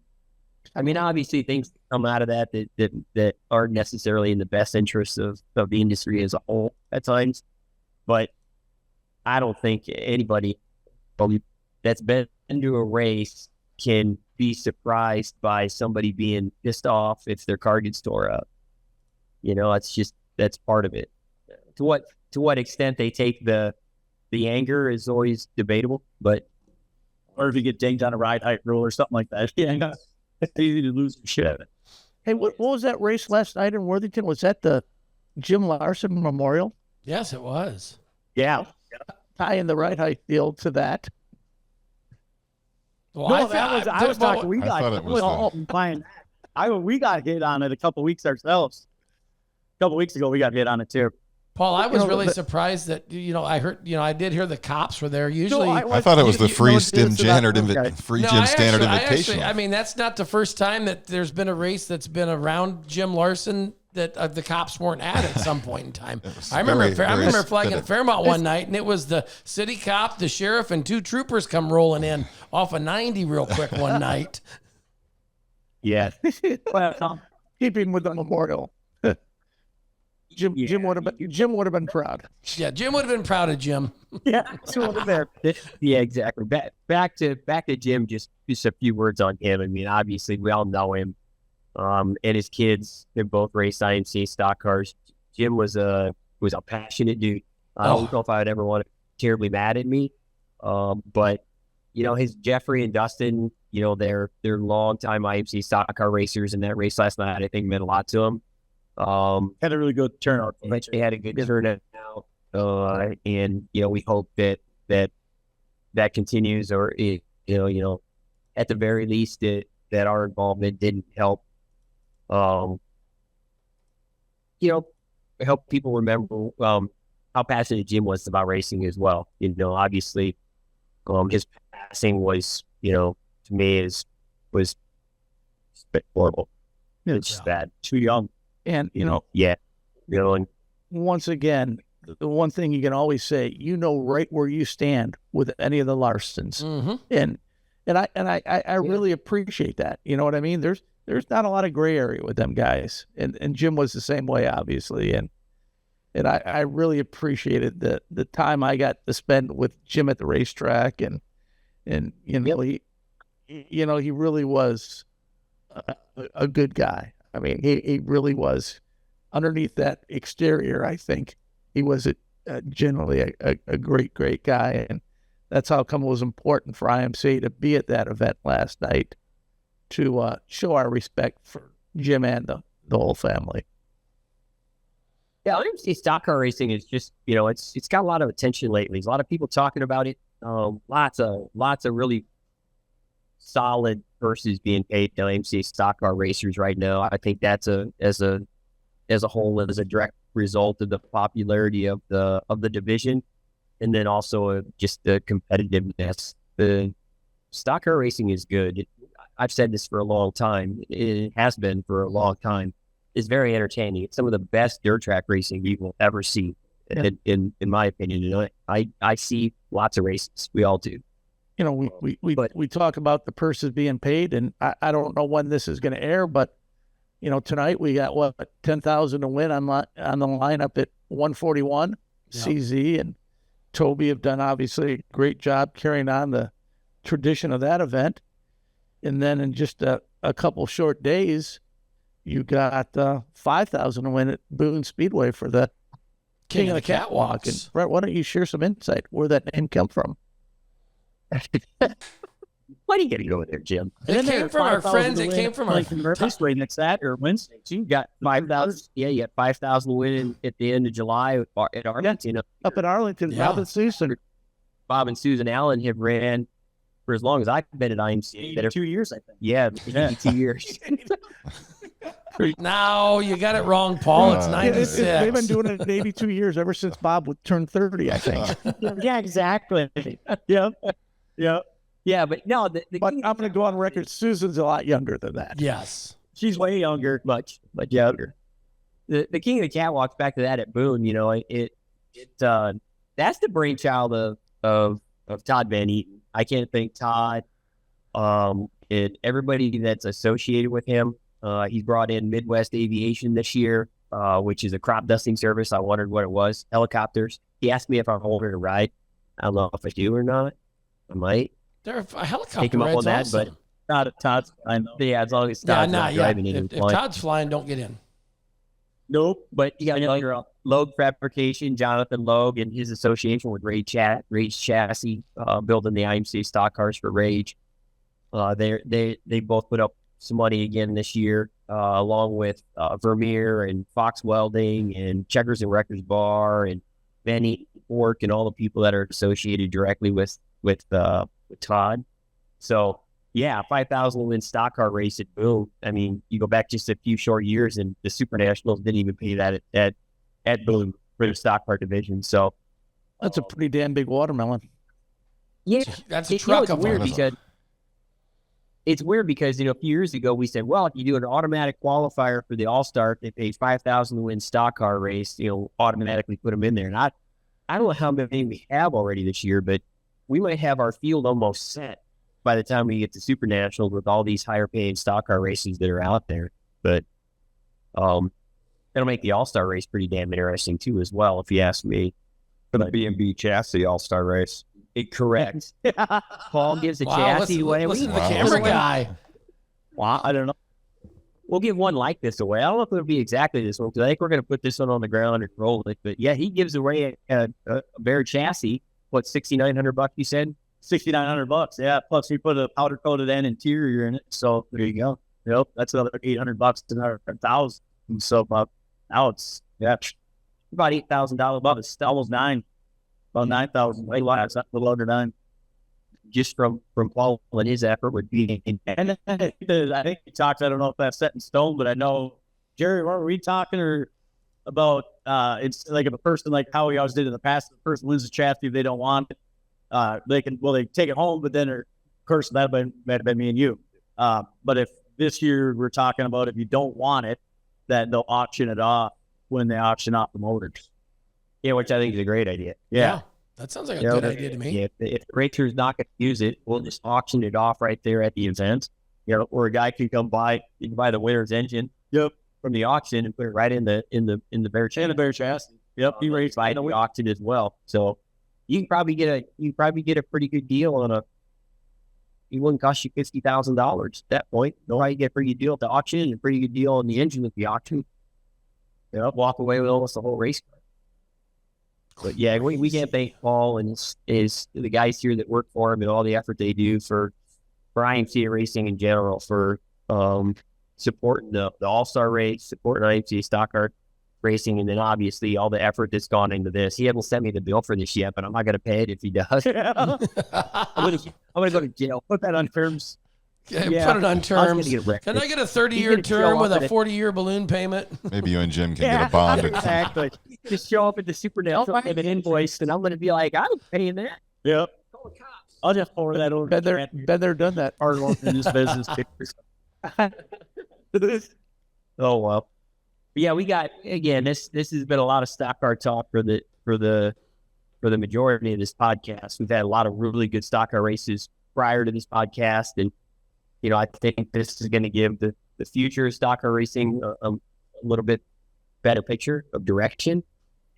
Speaker 6: I mean, obviously things come out of that aren't necessarily in the best interest of the industry as a whole at times. But I don't think anybody that's been to a race can be surprised by somebody being pissed off if their car gets tore up. That's part of it. To what extent they take the anger is always debatable, but
Speaker 7: Or if you get dinged on a ride height rule or something like that. Yeah, it's easy to lose your shit.
Speaker 1: Hey, what was that race last night in Worthington? Was that the Jim Larson Memorial?
Speaker 4: Yes, it was.
Speaker 7: Yeah.
Speaker 1: Tying the right height deal to that.
Speaker 4: Well,
Speaker 7: No, I was talking. We
Speaker 5: I
Speaker 7: got
Speaker 5: thought it was
Speaker 7: we got hit on it a couple weeks ourselves. A couple weeks ago, we got hit on it too.
Speaker 4: Paul, I was really surprised that I did hear the cops were there. Usually,
Speaker 5: I thought it was the free Jim Standard Standard Invitation.
Speaker 4: I mean, that's not the first time that there's been a race that's been around Jim Larson that the cops weren't at some point in time. I remember flagging at Fairmont one night, and it was the city cop, the sheriff, and 2 troopers come rolling in off of 90 real quick one night.
Speaker 6: yeah,
Speaker 1: Well, keeping with the memorial. Jim would have been proud.
Speaker 4: Yeah, Jim would have been proud of Jim.
Speaker 7: Yeah,
Speaker 6: yeah, exactly. Back to Jim. Just a few words on him. I mean, obviously we all know him. And his kids, they both raced IMCA stock cars. Jim was a passionate dude. I don't know if I would ever want to terribly mad at me. But his Jeffrey and Dustin, they're longtime IMCA stock car racers, and that race last night I think meant a lot to them.
Speaker 7: had a really good turnout.
Speaker 6: They had a good turnout, and we hope that continues, or at the very least that our involvement didn't help. Help people remember how passionate Jim was about racing as well. Obviously, his passing was, to me, was horrible. It's just bad.
Speaker 7: Too young.
Speaker 1: And,
Speaker 6: and
Speaker 1: once again, the one thing you can always say, right where you stand with any of the Larsons.
Speaker 4: Mm-hmm.
Speaker 1: And I really appreciate that. You know what I mean? There's not a lot of gray area with them guys. And Jim was the same way, obviously. And I really appreciated the time I got to spend with Jim at the racetrack. And he really was a good guy. I mean, he really was. Underneath that exterior, I think he was generally a great, great guy. And that's how come it was important for IMCA to be at that event last night, to show our respect for Jim and the whole family.
Speaker 6: Yeah, IMCA stock car racing is just, it's got a lot of attention lately. There's a lot of people talking about it. Lots of really solid purses being paid to IMCA stock car racers right now. I think that's as a whole, as a direct result of the popularity of the division, and then also just the competitiveness. The stock car racing is good. I've said this for a long time. It has been for a long time. It's very entertaining. It's some of the best dirt track racing you will ever see, in my opinion. And I see lots of races. We all do.
Speaker 1: We talk about the purses being paid, and I don't know when this is going to air, but tonight we got $10,000 to win on the lineup at 141. Yep. CZ and Toby have done obviously a great job carrying on the tradition of that event. And then in just a couple short days, you got $5,000 to win at Boone Speedway for the King of the Catwalk. And Brett, why don't you share some insight where that name come from?
Speaker 6: Why do you got to go with there, Jim?
Speaker 4: It came from our friends. It came from our
Speaker 7: Speedway next Saturday or Wednesday. So you got
Speaker 6: 5,000. Yeah, you got 5,000 winning at the end of July at Arlington.
Speaker 1: Up at Arlington,
Speaker 4: Yeah.
Speaker 6: Bob and Susan Allen have ran for as long as I've been at IMCA.
Speaker 7: 2 years, I think.
Speaker 6: Yeah, 2 years.
Speaker 4: No, you got it wrong, Paul. It's 96.
Speaker 1: They've been doing it at 82 years ever since Bob turned 30, I think.
Speaker 6: Yeah, exactly.
Speaker 7: Yeah.
Speaker 6: Yeah, but no.
Speaker 1: But I'm going to go on record. Susan's a lot younger than that.
Speaker 4: Yes.
Speaker 6: She's way younger, much younger. The King of the Catwalks, back to that at Boone, that's the brainchild of Todd Van Eaton. I can't thank Todd and everybody that's associated with him. He's brought in Midwest Aviation this year, which is a crop dusting service. I wondered what it was. Helicopters. He asked me if I wanted to ride. I don't know if I do or not. I might.
Speaker 4: They're a helicopter
Speaker 6: Take him up on that,
Speaker 4: awesome.
Speaker 6: but
Speaker 7: Todd's, I know.
Speaker 6: yeah, as long as Todd's not driving it.
Speaker 4: If Todd's flying, don't get in.
Speaker 6: Nope. But you got Logue Fabrication, Jonathan Logue, and his association with Rage Chassis, building the IMCA stock cars for Rage. They both put up some money again this year, along with Vermeer and Fox Welding and Checkers and Wreckers Bar and Benny Fork and all the people that are associated directly with Todd. So yeah, 5,000 win stock car race at Boone. I mean, you go back just a few short years, and the Super Nationals didn't even pay that at Boone for the stock car division. So
Speaker 1: that's a pretty damn big watermelon.
Speaker 6: Yeah,
Speaker 4: that's a truck of
Speaker 6: weird
Speaker 4: them.
Speaker 6: because it's weird because a few years ago we said, well, if you do an automatic qualifier for the All Star, they pay 5,000 to win stock car race. Automatically put them in there. And I don't know how many we have already this year, but we might have our field almost set by the time we get to Super Nationals with all these higher paying stock car races that are out there. But that'll make the All Star race pretty damn interesting too, as well, if you ask me.
Speaker 8: For the B&B chassis All-Star race.
Speaker 6: Correct. Paul gives a chassis away.
Speaker 4: Listen to the camera guy.
Speaker 7: Wow, I don't know.
Speaker 6: We'll give one like this away. I don't know if it'll be exactly this one, because I think we're going to put this one on the ground and roll it. But yeah, he gives away a bare chassis. What, $6,900 you said?
Speaker 7: $6,900. Yeah. Plus we put a powder coated and interior in it. So there you go. Yep. That's another $800, another 1,000. So now it's
Speaker 6: about $8,000 above. It's
Speaker 7: almost $9,000. About 9,000. A little under 9.
Speaker 6: Just from Paul and his effort would be.
Speaker 7: And I think he talks. I don't know if that's set in stone, but I know, Jerry, were we talking about it's like if a person, like how we always did in the past, the person wins the chassis, if they don't want it, they take it home, but then of course that might have been me and you. But if this year we're talking about if you don't want it, that they'll auction it off when they auction off the motors.
Speaker 6: Yeah, which I think is a great idea.
Speaker 4: Yeah. That sounds like a good idea to me.
Speaker 6: Yeah, if the racer's not going to use it, we'll just auction it off right there at the event. Or a guy can come buy. You can buy the winner's engine.
Speaker 7: Yep.
Speaker 6: From the auction and put it right in the bare chassis.
Speaker 7: In the bare chassis. Yep.
Speaker 6: He raised by the auction as well. So you can probably get a pretty good deal on a. It wouldn't cost you $50,000 at that point. You'll probably get a pretty good deal at the auction and a pretty good deal on the engine with the auction. Walk away with almost the whole race car. But yeah, we can't thank Paul and his the guys here that work for him and all the effort they do for IMCA racing in general, for supporting the All-Star race, supporting IMCA stock car racing, and then obviously all the effort that's gone into this. He hasn't sent me the bill for this yet, but I'm not going to pay it if he does. I'm gonna go to jail. Put that on terms.
Speaker 4: Put it on terms. Can I get a 30-year term with a 40-year balloon payment?
Speaker 5: Maybe you and Jim can get a bond.
Speaker 6: Exactly. Just show up at the Super National and an invoice, and I'm going to be like, I'm paying that.
Speaker 7: Yep. I'll just forward that over.
Speaker 1: Been there, done that.
Speaker 7: Hard work in this business.
Speaker 6: Oh well. But yeah, we got, again, this has been a lot of stock car talk for the majority of this podcast. We've had a lot of really good stock car races prior to this podcast, and I think this is going to give the future of stock car racing a little bit better picture of direction.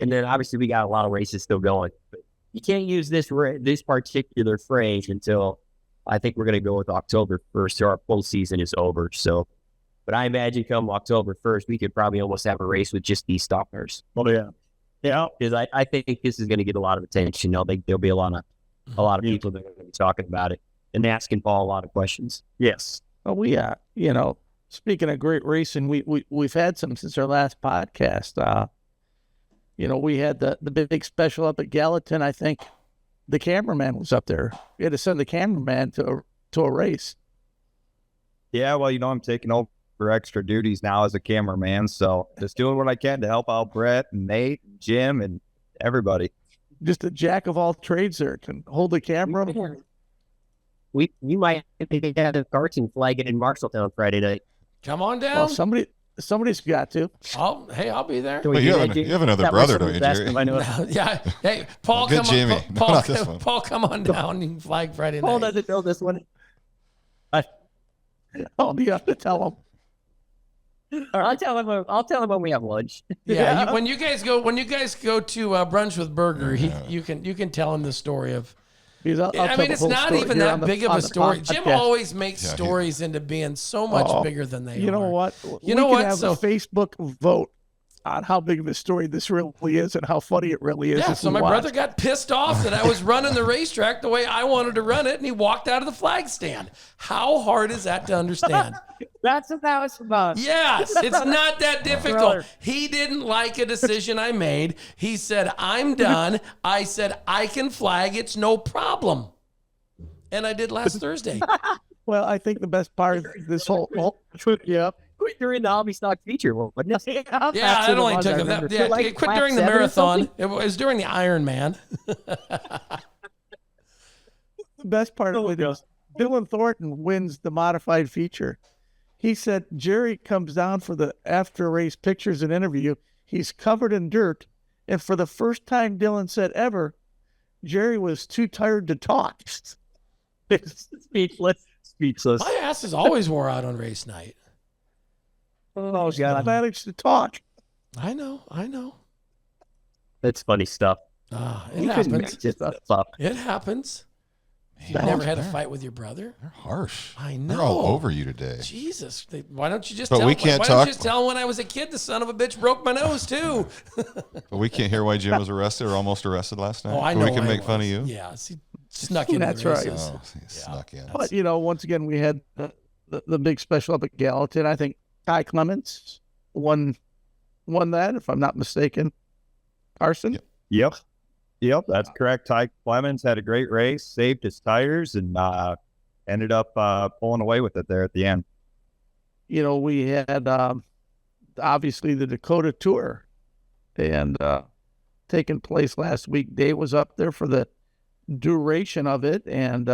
Speaker 6: And then obviously we got a lot of races still going. But you can't use this particular phrase until I think we're going to go with October 1st, so our full season is over. So, but I imagine come October 1st, we could probably almost have a race with just these stock cars.
Speaker 7: Oh yeah, yeah.
Speaker 6: Because I think this is going to get a lot of attention. I think there'll be a lot of people that are going to be talking about it and asking Paul a lot of questions.
Speaker 7: Yes.
Speaker 1: Well, we speaking of great racing, we've had some since our last podcast. We had the big special up at Gallatin. I think the cameraman was up there. We had to send the cameraman to a race.
Speaker 8: Yeah, well, I'm taking over extra duties now as a cameraman, so just doing what I can to help out Brett and Nate and Jim and everybody.
Speaker 1: Just a jack of all trades there. Can hold the camera.
Speaker 6: We might have a cartoon flag it in Marshalltown Friday night.
Speaker 4: Come on down.
Speaker 1: Well, somebody's got to.
Speaker 4: I'll be there.
Speaker 5: Well, you have another brother, don't you, Jerry?
Speaker 4: Yeah. Hey, Paul,
Speaker 5: good
Speaker 4: come
Speaker 5: Jamie.
Speaker 4: on.
Speaker 5: No, not this one.
Speaker 4: Paul, come on down. You can flag Friday night.
Speaker 6: Paul doesn't know this one.
Speaker 1: Oh, you have to tell him.
Speaker 6: Or I'll tell him when we have lunch.
Speaker 4: Yeah, when you guys go to brunch with Burger, you can tell him the story of.
Speaker 1: Because I'll
Speaker 4: I
Speaker 1: tell
Speaker 4: mean,
Speaker 1: the
Speaker 4: it's
Speaker 1: whole
Speaker 4: not
Speaker 1: story
Speaker 4: even
Speaker 1: here
Speaker 4: that
Speaker 1: on the-
Speaker 4: big of
Speaker 1: on
Speaker 4: a
Speaker 1: the
Speaker 4: story.
Speaker 1: podcast.
Speaker 4: Jim always makes stories into being so much bigger than they are.
Speaker 1: You know what?
Speaker 4: You know
Speaker 1: we
Speaker 4: what?
Speaker 1: can have a Facebook vote on how big of a story this really is and how funny it really is.
Speaker 4: Yeah,
Speaker 1: if
Speaker 4: so
Speaker 1: we
Speaker 4: my
Speaker 1: watch.
Speaker 4: brother got pissed off that I was running the racetrack the way I wanted to run it, and he walked out of the flag stand. How hard is that to understand?
Speaker 6: That's what that was about.
Speaker 4: Yes, it's not that difficult. He didn't like a decision I made. He said, I'm done. I said, I can flag. It's no problem. And I did last Thursday.
Speaker 1: Well, I think the best part of this whole
Speaker 6: Quit during the hobby stock feature. But no,
Speaker 4: Yeah, that only took him. Quit during the marathon. It was during the Ironman.
Speaker 1: the best part of it is Dylan Thornton wins the modified feature. He said Jerry comes down for the after race pictures and interview. He's covered in dirt, and for the first time Dylan said ever, Jerry was too tired to talk.
Speaker 6: Speechless.
Speaker 4: My ass is always wore out on race night.
Speaker 6: Oh God,
Speaker 1: Managed to talk.
Speaker 4: I know.
Speaker 6: that's funny stuff.
Speaker 4: It
Speaker 6: You couldn't
Speaker 4: happens.
Speaker 6: make this stuff.
Speaker 4: It happens. You
Speaker 5: Man,
Speaker 4: never had a
Speaker 5: they're-
Speaker 4: fight with your brother?
Speaker 5: They're harsh.
Speaker 4: I
Speaker 5: They're
Speaker 4: know.
Speaker 5: all over you today.
Speaker 4: Jesus. Why don't you just
Speaker 5: But
Speaker 4: tell
Speaker 5: we can't
Speaker 4: why don't
Speaker 5: talk-
Speaker 4: you just tell him when I was a kid the son of a bitch broke my nose too?
Speaker 5: But we can't hear why Jim was arrested or almost arrested last night.
Speaker 4: Oh, I
Speaker 5: But
Speaker 4: know.
Speaker 5: we can
Speaker 4: why
Speaker 5: make
Speaker 4: he
Speaker 5: fun of
Speaker 4: was.
Speaker 5: you.
Speaker 4: Yeah, he snuck into
Speaker 1: That's
Speaker 4: the
Speaker 1: right.
Speaker 4: races.
Speaker 5: Oh, he snuck in.
Speaker 1: But, once again, we had the big special up at Gallatin. I think Ty Clements won that, if I'm not mistaken. Carson?
Speaker 8: Yep, that's correct. Ty Clemens had a great race, saved his tires, and ended up pulling away with it there at the end.
Speaker 1: We had obviously the Dakota Tour and taking place last week. Dave was up there for the duration of it, and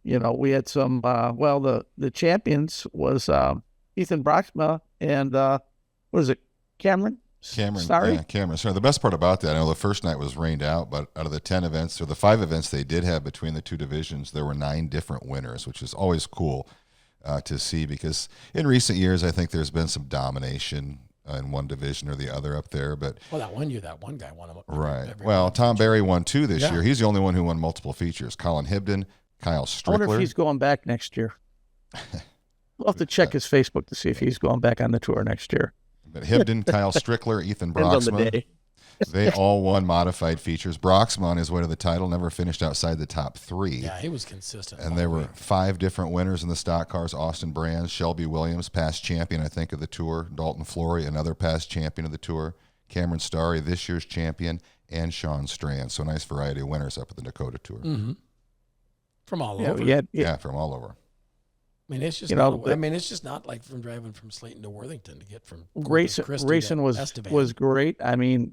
Speaker 1: we had some the champions was Ethan Broxma and what is it, Cameron? Sorry.
Speaker 5: Yeah, Cameron. So the best part about that, I know the first night was rained out, but out of the 10 events or the 5 events they did have between the two divisions, there were 9 different winners, which is always cool to see, because in recent years, I think there's been some domination in one division or the other up there. But
Speaker 4: that 1 year, that one guy won them.
Speaker 5: right. Well, Tom Barry won 2 this year. He's the only one who won multiple features. Colin Hibden, Kyle
Speaker 1: I wonder if
Speaker 5: Strickler.
Speaker 1: he's going back next year. We'll have to check his Facebook to see if he's going back on the tour next year.
Speaker 5: But Hibden, Kyle Strickler, Ethan
Speaker 6: Depends on the
Speaker 5: Broxma,
Speaker 6: day.
Speaker 5: they all won modified features. Broxma on his way to the title never finished outside the top 3.
Speaker 4: Yeah, he was consistent.
Speaker 5: And there were 5 different winners in the stock cars. Austin Brands, Shelby Williams, past champion, I think, of the Tour. Dalton Flory, another past champion of the Tour. Cameron Starry, this year's champion. And Sean Strand. So a nice variety of winners up at the Dakota Tour.
Speaker 4: Mm-hmm. From all
Speaker 1: Yeah,
Speaker 4: over.
Speaker 5: Yeah, from all over.
Speaker 4: I mean, it's just it's just not like from driving from Slayton to Worthington to get from
Speaker 1: Racing
Speaker 4: Estevan.
Speaker 1: was great. I mean,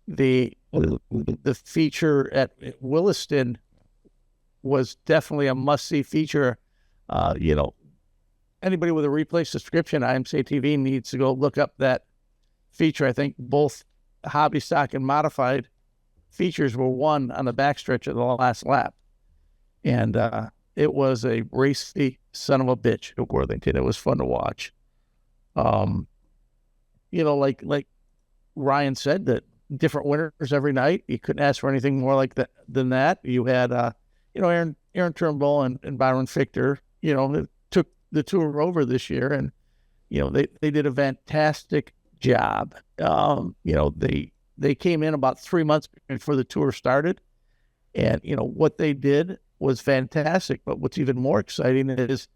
Speaker 1: the feature at Williston was definitely a must-see feature. Anybody with a replay subscription, IMCA TV, needs to go look up that feature. I think both hobby stock and modified features were won on the backstretch of the last lap. And it was a racy son of a bitch at Worthington. It was fun to watch. Like Ryan said, that different winners every night. You couldn't ask for anything more like that than that. You had, Aaron Turnbull and Byron Fichter, that took the tour over this year, and they did a fantastic job. They came in about 3 months before the tour started, and what they did was fantastic. But what's even more exciting is,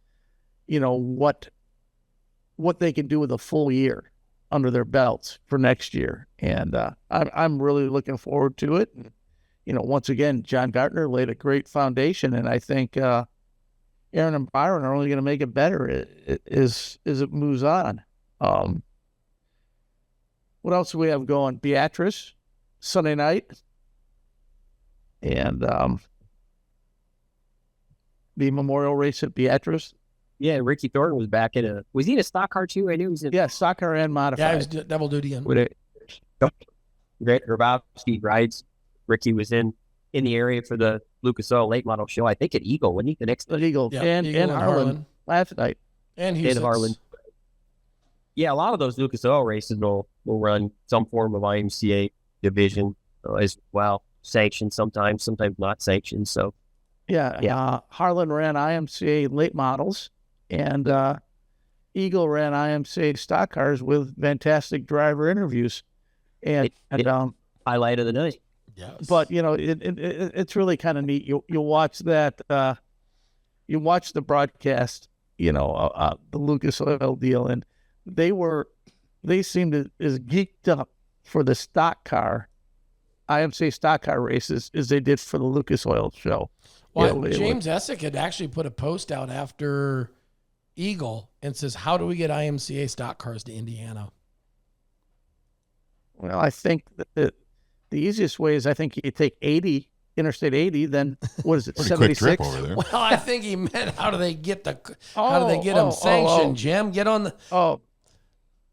Speaker 1: what they can do with a full year under their belts for next year. And I'm really looking forward to it. And, once again, John Gartner laid a great foundation, and I think Aaron and Byron are only going to make it better as it moves on. What else do we have going? Beatrice, Sunday night. And the memorial race at Beatrice.
Speaker 6: Yeah, Ricky Thornton was back was he in a stock car too? I knew he was in.
Speaker 1: Yeah, stock car and modified.
Speaker 4: Yeah, he was double duty.
Speaker 6: Greg Grabowski rides. Ricky was in in the area for the Lucas Oil late model show. I think at Eagle, wasn't he? The next
Speaker 1: Eagle
Speaker 4: Yeah,
Speaker 1: and
Speaker 4: Eagle and
Speaker 1: Harlan last night.
Speaker 4: And
Speaker 6: in
Speaker 4: Houston.
Speaker 6: Harlan. Yeah, a lot of those Lucas Oil races will run some form of IMCA division as well. Sanctioned sometimes not sanctioned. So
Speaker 1: Yeah. Harlan ran IMCA late models, and Eagle ran IMCA stock cars with fantastic driver interviews. And
Speaker 6: highlight of the night.
Speaker 4: Yes.
Speaker 1: but it's really kind of neat. You watch that. You watch the broadcast. The Lucas Oil deal, and they seemed as geeked up for the stock car, IMCA stock car races as they did for the Lucas Oil show.
Speaker 4: Well, James Essick had actually put a post out after Eagle and says, "How do we get IMCA stock cars to Indiana?"
Speaker 1: Well, I think that the easiest way is you take Interstate 80, then what is it,
Speaker 5: Pretty quick
Speaker 1: 76?
Speaker 5: trip over there.
Speaker 4: Well, I think he meant how do they get them sanctioned, Jim? Get on the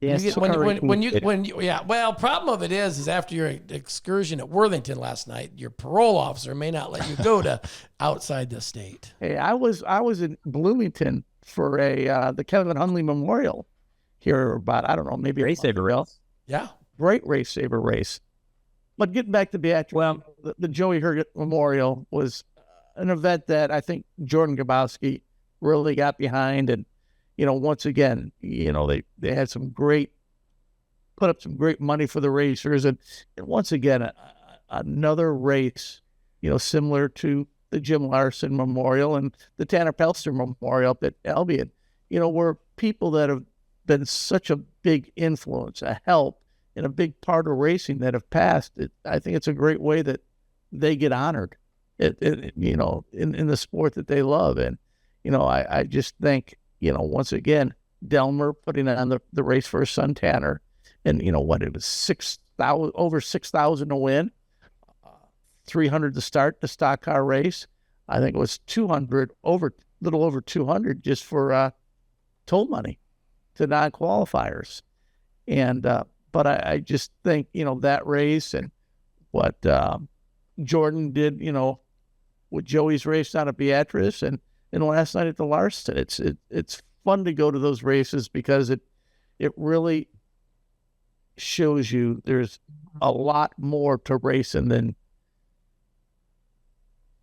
Speaker 6: Yes.
Speaker 4: Well, problem of it is after your excursion at Worthington last night, your parole officer may not let you go to outside the state.
Speaker 1: Hey, I was in Bloomington for the Kevin Hundley Memorial here about, I don't know, maybe
Speaker 6: Race Saver race.
Speaker 4: Yeah.
Speaker 1: Great race saver race. But getting back to Beatrice, well, the Joey Herget Memorial was an event that I think Jordan Grabowski really got behind. And, once again, they had put up some great money for the racers. And once again, another race, similar to the Jim Larson Memorial and the Tanner Pelster Memorial up at Albion, where people that have been such a big influence, a help, and a big part of racing that have passed. I think it's a great way that they get honored, in the sport that they love. And, I just think, once again, Delmer putting on the race for his son Tanner, and it was over 6,000 to win, 300 to start the stock car race. I think it was 200 little over 200 just for toll money to non-qualifiers. And, but I just think, that race and what Jordan did, with Joey's race down at Beatrice and last night at the Larson, it's fun to go to those races because it really shows you there's a lot more to racing than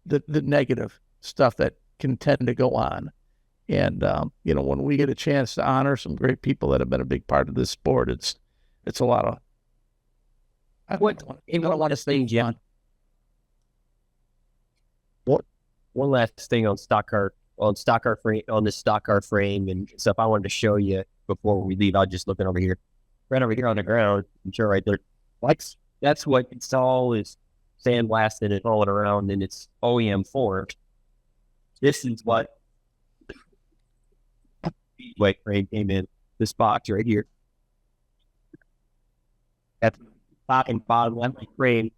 Speaker 1: the negative stuff that can tend to go on. And, when we get a chance to honor some great people that have been a big part of this sport, it's a lot of.
Speaker 6: One last thing, John. One last thing on this stock car frame and stuff I wanted to show you before we leave. I was just looking over here, right over here on the ground. I'm sure right there. That's what it's all is sandblasted and rolling around, and it's OEM formed. This is what Speedway frame came in. This box right here. At the top and bottom left of the frame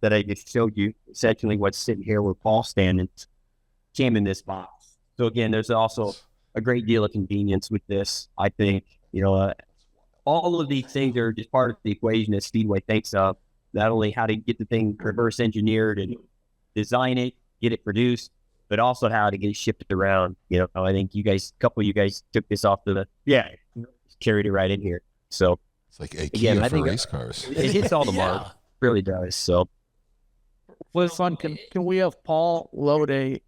Speaker 6: that I just showed you, essentially what's sitting here where Paul's standing, came in this box. So again, there's also a great deal of convenience with this. I think, all of these things are just part of the equation that Speedway thinks of, not only how to get the thing reverse engineered and design it, get it produced, but also how to get it shipped around. I think a couple of you guys took this off carried it right in here. So
Speaker 5: it's like IKEA for race cars.
Speaker 6: It hits all the mark, really does. So,
Speaker 1: what's fun? Can we have Paul load an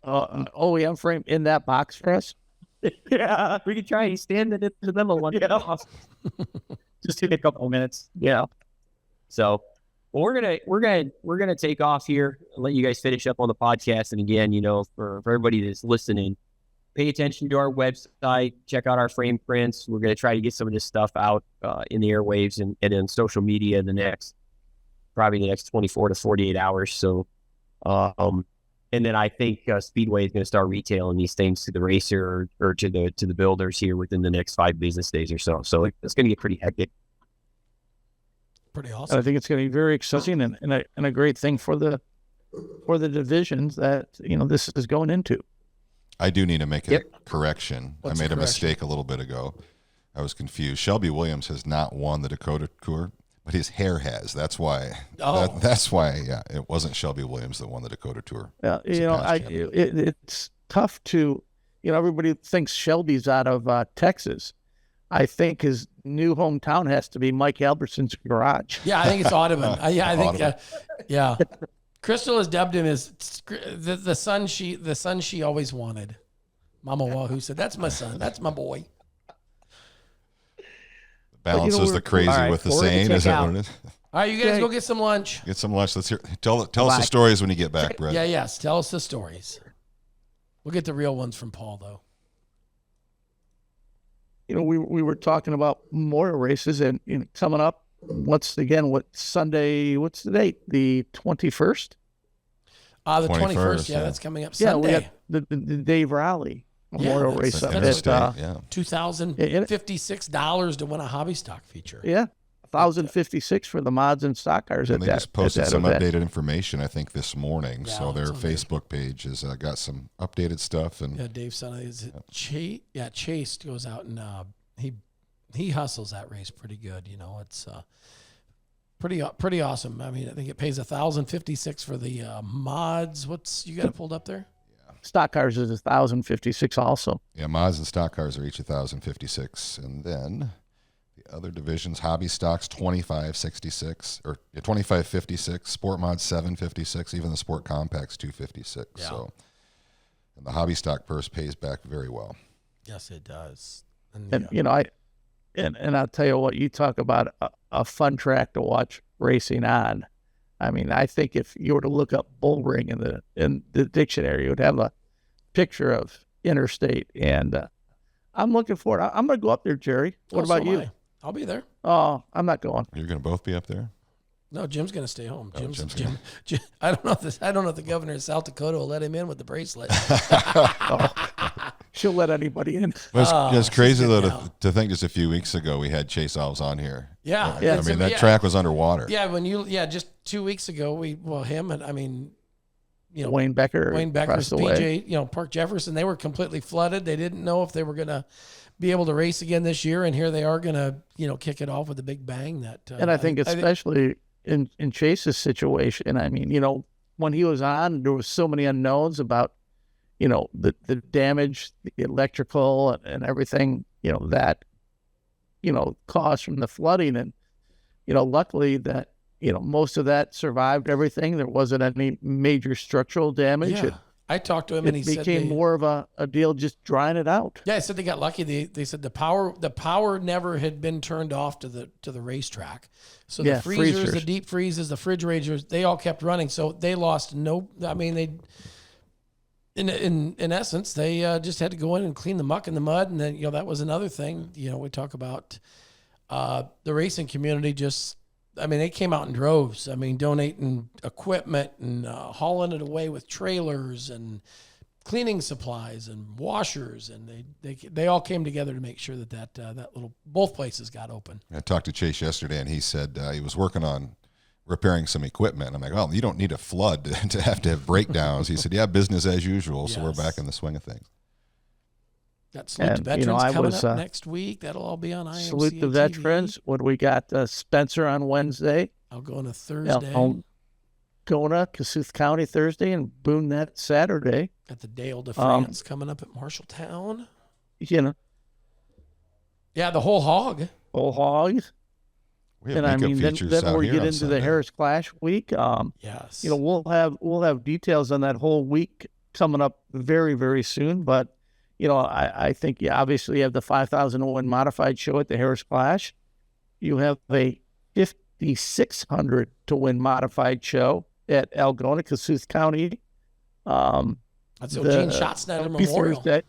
Speaker 1: OEM frame in that box for us?
Speaker 6: Yeah, we can try. He's standing in the middle one. Yeah.
Speaker 7: Just take a couple of minutes.
Speaker 6: Yeah. So, well, we're gonna take off here and let you guys finish up on the podcast. And again, for everybody that's listening, pay attention to our website. Check out our frame prints. We're gonna try to get some of this stuff out in the airwaves and in social media in the next 24 to 48 hours. So, and then I think Speedway is going to start retailing these things to the racer or to the builders here within the next 5 business days or so. So it's going to get pretty hectic.
Speaker 4: Pretty awesome.
Speaker 1: I think it's going to be very exciting and a great thing for the divisions that this is going into.
Speaker 5: I do need to make a correction.
Speaker 4: What's
Speaker 5: I made
Speaker 4: the
Speaker 5: a
Speaker 4: correction?
Speaker 5: mistake a little bit ago. I was confused. Shelby Williams has not won the Dakota Tour, but his hair has. That's why.
Speaker 4: Oh.
Speaker 5: That's why. Yeah, it wasn't Shelby Williams that won the Dakota Tour.
Speaker 1: Yeah,
Speaker 5: He's a past champion.
Speaker 1: it's tough to, everybody thinks Shelby's out of Texas. I think his new hometown has to be Mike Albertson's garage.
Speaker 4: Yeah, I think it's Audubon. I think.
Speaker 5: Audubon.
Speaker 4: Yeah. Crystal has dubbed him as the son she always wanted. Mama Wahoo said, "That's my son. That's my boy."
Speaker 5: Balances the crazy
Speaker 6: all right,
Speaker 5: with the
Speaker 6: we're gonna
Speaker 5: sane.
Speaker 6: check
Speaker 5: Is that
Speaker 6: out.
Speaker 5: what it is?
Speaker 4: All right, you guys go get some lunch.
Speaker 5: Get some lunch. Let's hear. Tell us the stories when you get back, Brett.
Speaker 4: Yeah, yes. Tell us the stories. We'll get the real ones from Paul, though.
Speaker 1: We were talking about motor races and coming up. What Sunday? What's the date? The 21st.
Speaker 4: The 21st. Yeah,
Speaker 5: yeah.
Speaker 4: that's coming up
Speaker 1: Yeah,
Speaker 4: Sunday.
Speaker 1: we got the Dave Raleigh Memorial
Speaker 4: that's-
Speaker 1: race
Speaker 4: that's
Speaker 1: up
Speaker 5: Interstate,
Speaker 1: at
Speaker 5: yeah.
Speaker 4: $2,056 to win a hobby stock feature.
Speaker 1: yeah, 1,056 for the mods and stock cars
Speaker 5: And
Speaker 1: at
Speaker 5: they
Speaker 1: that.
Speaker 5: just posted
Speaker 1: at that
Speaker 5: some
Speaker 1: event.
Speaker 5: updated information, I think, this morning.
Speaker 4: Yeah,
Speaker 5: So their
Speaker 4: it's on there.
Speaker 5: Facebook page has got some updated stuff. And
Speaker 4: Yeah, Dave son is it Chase? Yeah, Chase goes out and he hustles that race pretty good. It's pretty awesome. I mean, I think it pays $1,056 for the mods. What's you got it pulled up there?
Speaker 1: Stock cars is 1,056 also.
Speaker 5: yeah, mods and stock cars are each 1,056, and then the other divisions, hobby stocks 2,566 or 2,556, sport mods 756, even the sport compacts 256.
Speaker 4: Yeah.
Speaker 5: So, and the hobby stock purse pays back very well.
Speaker 4: Yes, it does.
Speaker 1: And and I'll tell you what, you talk about a fun track to watch racing on. I mean, I think if you were to look up bull ring in the dictionary, you would have a picture of interstate. And I'm looking forward. I'm going to go up there, Jerry. What about you?
Speaker 4: I'll be there.
Speaker 1: Oh, I'm not going.
Speaker 5: You're going to both be up there?
Speaker 4: No, Jim's gonna stay home.
Speaker 5: Jim's
Speaker 4: Jim. I don't know if the governor of South Dakota will let him in with the bracelet.
Speaker 1: She'll let anybody in.
Speaker 5: It's crazy, though,
Speaker 4: now.
Speaker 5: to think just a few weeks ago we had Chase Alves on here.
Speaker 4: Yeah,
Speaker 1: Yeah.
Speaker 5: I mean, that track was underwater.
Speaker 4: Yeah, just 2 weeks ago him and
Speaker 1: Wayne Becker's
Speaker 4: BJ, Park Jefferson, they were completely flooded. They didn't know if they were gonna be able to race again this year, and here they are gonna kick it off with a big bang.
Speaker 1: And I think especially in Chase's situation, I mean, when he was on, there was so many unknowns about the damage, the electrical and everything, that caused from the flooding. And luckily that most of that survived everything. There wasn't any major structural damage.
Speaker 4: Yeah. I talked to him, and he
Speaker 1: It
Speaker 4: said
Speaker 1: became more of a deal just drying it out.
Speaker 4: Yeah, I said they got lucky. They said the power never had been turned off to the racetrack. So the freezers, the deep freezes, the refrigerators, they all kept running. So they lost no. I mean, they in essence they just had to go in and clean the muck and the mud, and then that was another thing. We talk about the racing community just. I mean, they came out in droves. I mean, donating equipment and hauling it away with trailers and cleaning supplies and washers, and they all came together to make sure that little both places got open.
Speaker 5: I talked to Chase yesterday, and he said he was working on repairing some equipment. I'm like, well, you don't need a flood to have breakdowns. He said, yeah, business as usual. So we're back in the swing of things.
Speaker 4: Got Salute to Veterans coming up next week. That'll all be on IMCA
Speaker 1: Salute the
Speaker 4: TV.
Speaker 1: Veterans. What do we got? Spencer on Wednesday.
Speaker 4: I'll go on a Thursday.
Speaker 1: Algona, Kasuth County Thursday, and Boone that Saturday.
Speaker 4: Got the Dale de France coming up at Marshalltown.
Speaker 1: Yeah,
Speaker 4: the whole hog.
Speaker 1: Whole hogs.
Speaker 5: We have
Speaker 1: And
Speaker 5: makeup features
Speaker 1: then
Speaker 5: out
Speaker 1: we
Speaker 5: here
Speaker 1: get
Speaker 5: on
Speaker 1: into
Speaker 5: Sunday.
Speaker 1: the Harris Clash week.
Speaker 4: Yes.
Speaker 1: We'll have details on that whole week coming up very, very soon. But I think obviously you have the 5,001 modified show at the Harris Clash. You have a 5,600 to win modified show at Algona, Kasuth County.
Speaker 4: That's the Gene Schatzsnyder Memorial.
Speaker 1: Thursday.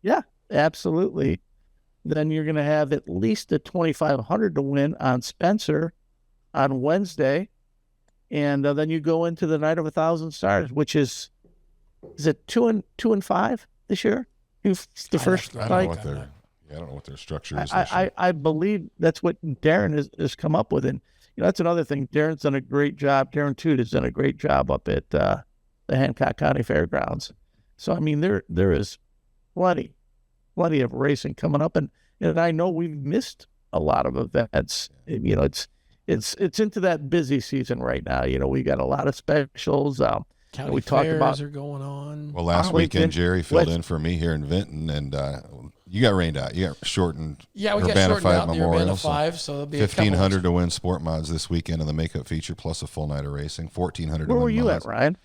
Speaker 1: Yeah, absolutely. Then you're going to have at least a 2,500 to win on Spencer on Wednesday. And then you go into the Night of 1,000 Stars, which is it 2 and 5 this year? The first
Speaker 5: I
Speaker 1: night.
Speaker 5: don't know what their structure is. this year.
Speaker 1: I believe that's what Darren has come up with. And that's another thing. Darren's done a great job. Darren Toot has done a great job up at the Hancock County Fairgrounds. So, I mean, there is plenty of racing coming up. And I know we've missed a lot of events. It's it's into that busy season right now. We got a lot of specials.
Speaker 4: County
Speaker 1: we talked
Speaker 4: fairs
Speaker 1: about
Speaker 4: are going on.
Speaker 5: Well, last weekend, Jerry filled in for me here in Vinton, and you got rained out. You got shortened.
Speaker 4: Yeah, we got
Speaker 5: Urbana
Speaker 4: shortened
Speaker 5: 5
Speaker 4: out the
Speaker 5: Memorial.
Speaker 4: Urbana 5, so there'll be a couple.
Speaker 5: 1,500 to win Sport Mods this weekend in the makeup feature, plus a full night of racing. 1,400 to
Speaker 1: where
Speaker 5: win
Speaker 1: were you
Speaker 5: mods.
Speaker 1: at, Ryan?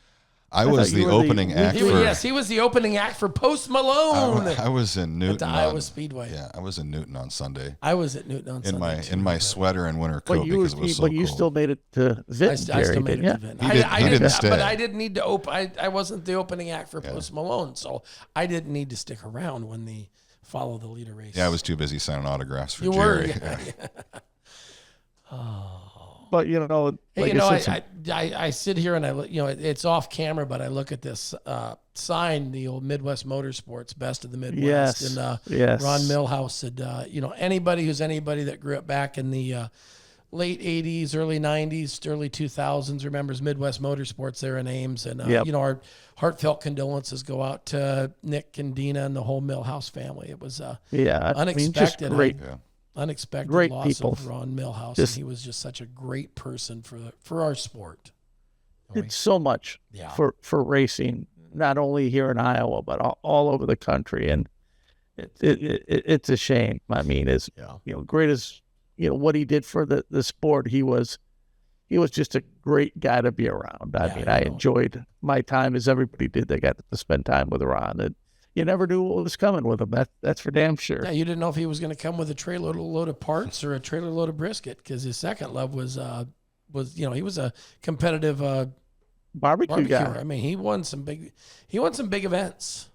Speaker 5: I was the opening act for.
Speaker 4: Yes, he was the opening act for Post Malone.
Speaker 5: I was in Newton
Speaker 4: at the Iowa Speedway.
Speaker 5: Yeah, I was in Newton on Sunday.
Speaker 4: I was at Newton on Sunday.
Speaker 5: In my sweater and winter coat because it was so
Speaker 1: But you
Speaker 5: cold.
Speaker 1: still made it to Vinton.
Speaker 4: I still made it to Vinton.
Speaker 5: He didn't stay.
Speaker 4: But I didn't need to open. I wasn't the opening act for Post Malone, so I didn't need to stick around when the follow the leader race.
Speaker 5: Yeah, I was too busy signing autographs for
Speaker 4: You
Speaker 5: Jerry.
Speaker 4: were. Yeah.
Speaker 1: But
Speaker 4: Hey, I sit here and it's off camera, but I look at this sign, the old Midwest Motorsports Best of the Midwest,
Speaker 1: Yes,
Speaker 4: and
Speaker 1: yes.
Speaker 4: Ron Milhouse said, anybody that grew up back in the late '80s, early '90s, early 2000s remembers Midwest Motorsports there in Ames, and our heartfelt condolences go out to Nick and Dina and the whole Milhouse family. It was unexpected.
Speaker 1: Great.
Speaker 4: Unexpected
Speaker 1: Great
Speaker 4: loss
Speaker 1: people.
Speaker 4: of Ron Milhouse, and he was just such a great person for our sport.
Speaker 1: Did so much
Speaker 4: Yeah.
Speaker 1: for racing, not only here in Iowa but all over the country, and it's a shame. I mean, as great as what he did for the sport, he was just a great guy to be around. I enjoyed my time as everybody did. They got to spend time with Ron, and you never knew what was coming with him. That's for damn sure.
Speaker 4: Yeah, you didn't know if he was going to come with a trailer load of parts or a trailer load of brisket, because his second love was he was a competitive
Speaker 1: barbecue guy.
Speaker 4: I mean, he won some big events.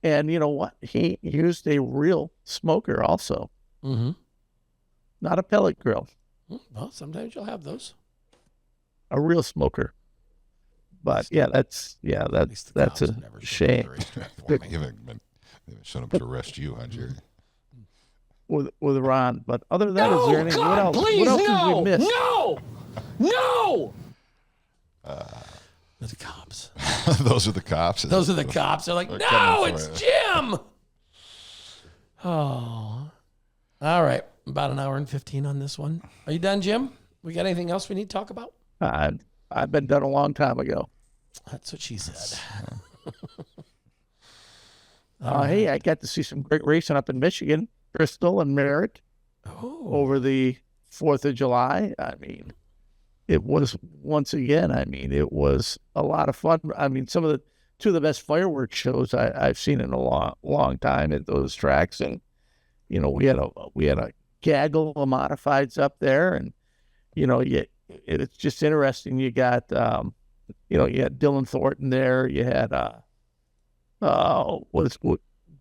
Speaker 1: And you know what? He used a real smoker also, not a pellet grill.
Speaker 4: Well, sometimes you'll have those.
Speaker 1: A real smoker. But that's a shame.
Speaker 5: They showed up to arrest you, huh, Jerry?
Speaker 1: With Ron. But other than that, is there anything? What else? What else did we miss?
Speaker 3: No!
Speaker 4: The cops.
Speaker 5: Those are the cops.
Speaker 4: Those are the cops. They're like,
Speaker 5: They're
Speaker 4: no,
Speaker 5: coming
Speaker 4: it's
Speaker 5: for
Speaker 4: Jim. Oh, all right. About an hour and 15 on this one. Are you done, Jim? We got anything else we need to talk about?
Speaker 1: I've been done a long time ago.
Speaker 4: That's what she said.
Speaker 1: Hey, I got to see some great racing up in Michigan, Bristol and Merritt over the 4th of July. I mean, it was, once again, it was a lot of fun. I mean, two of the best fireworks shows I've seen in a long time at those tracks. And, we had a gaggle of modifieds up there, and, it's just interesting. You got, you had Dylan Thornton there. You had,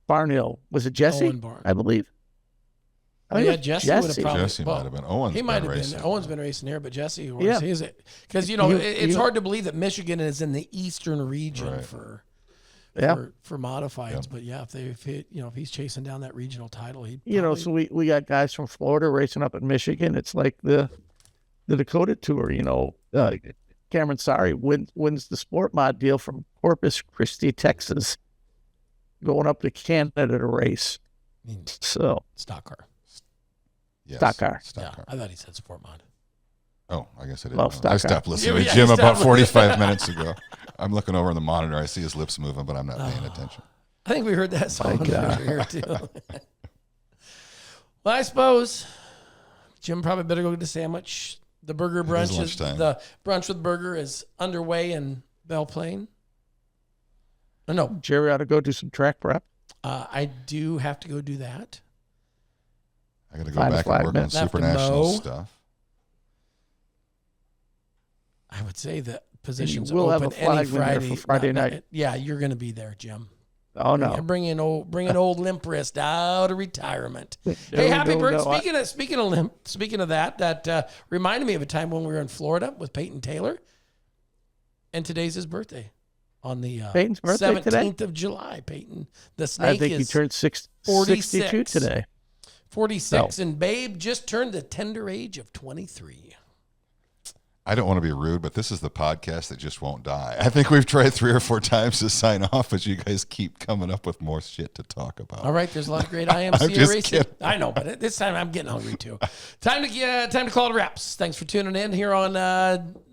Speaker 1: Barnhill. Was it Jesse?
Speaker 4: Owen Barn.
Speaker 1: I believe.
Speaker 4: Jesse would have probably.
Speaker 5: Jesse might have been. Owen's
Speaker 4: he
Speaker 5: been
Speaker 4: might have
Speaker 5: racing.
Speaker 4: been. Owen's been racing here, but Jesse was.
Speaker 1: Yeah.
Speaker 4: Because it's hard to believe that Michigan is in the eastern region for modifieds.
Speaker 1: Yep.
Speaker 4: But yeah, if he's chasing down that regional title, he.
Speaker 1: So we got guys from Florida racing up in Michigan. It's like the Dakota Tour. Cameron Sari wins the Sport Mod deal from Corpus Christi, Texas, going up to Canada to race. So
Speaker 4: stock car.
Speaker 5: Yes,
Speaker 1: stock car.
Speaker 5: Stock car.
Speaker 4: I thought he said Sport Mod.
Speaker 5: Oh, I guess I didn't.
Speaker 1: Well,
Speaker 5: know. I stopped
Speaker 1: car.
Speaker 5: listening to Jim about 45 minutes ago. I'm looking over on the monitor. I see his lips moving, but I'm not paying attention.
Speaker 4: I think we heard that song over here too. Well, I suppose Jim probably better go get a sandwich. The burger brunch the brunch with burger is underway in Belle Plaine. No,
Speaker 1: Jerry ought to go do some track prep.
Speaker 4: I do have to go do that.
Speaker 5: I got to go back and work on Supernational stuff.
Speaker 4: I would say the positions
Speaker 1: we'll
Speaker 4: open
Speaker 1: have a flag
Speaker 4: any Friday.
Speaker 1: for Friday night.
Speaker 4: Yeah, you're going to be there, Jim.
Speaker 1: Oh no!
Speaker 4: Bring an old limp wrist out of retirement. Hey, happy birthday! Speaking of that reminded me of a time when we were in Florida with Peyton Taylor, and today's his birthday on the 17th of July. Peyton, the snake,
Speaker 1: I think he turned 62 today.
Speaker 4: 46, and Babe just turned the tender age of 23.
Speaker 5: I don't want to be rude, but this is the podcast that just won't die. I think we've tried 3 or 4 times to sign off, but you guys keep coming up with more shit to talk about.
Speaker 4: All right, there's a lot of great IMCA racing. I know, but this time I'm getting hungry too. Time to call it wraps. Thanks for tuning in here on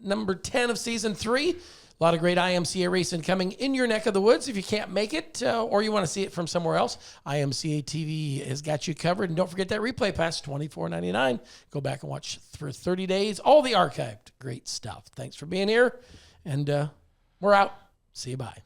Speaker 4: number 10 of season 3. A lot of great IMCA racing coming in your neck of the woods. If you can't make it or you want to see it from somewhere else, IMCA TV has got you covered. And don't forget that replay pass, $24.99. Go back and watch for 30 days. All the archived great stuff. Thanks for being here. And we're out. See you. Bye.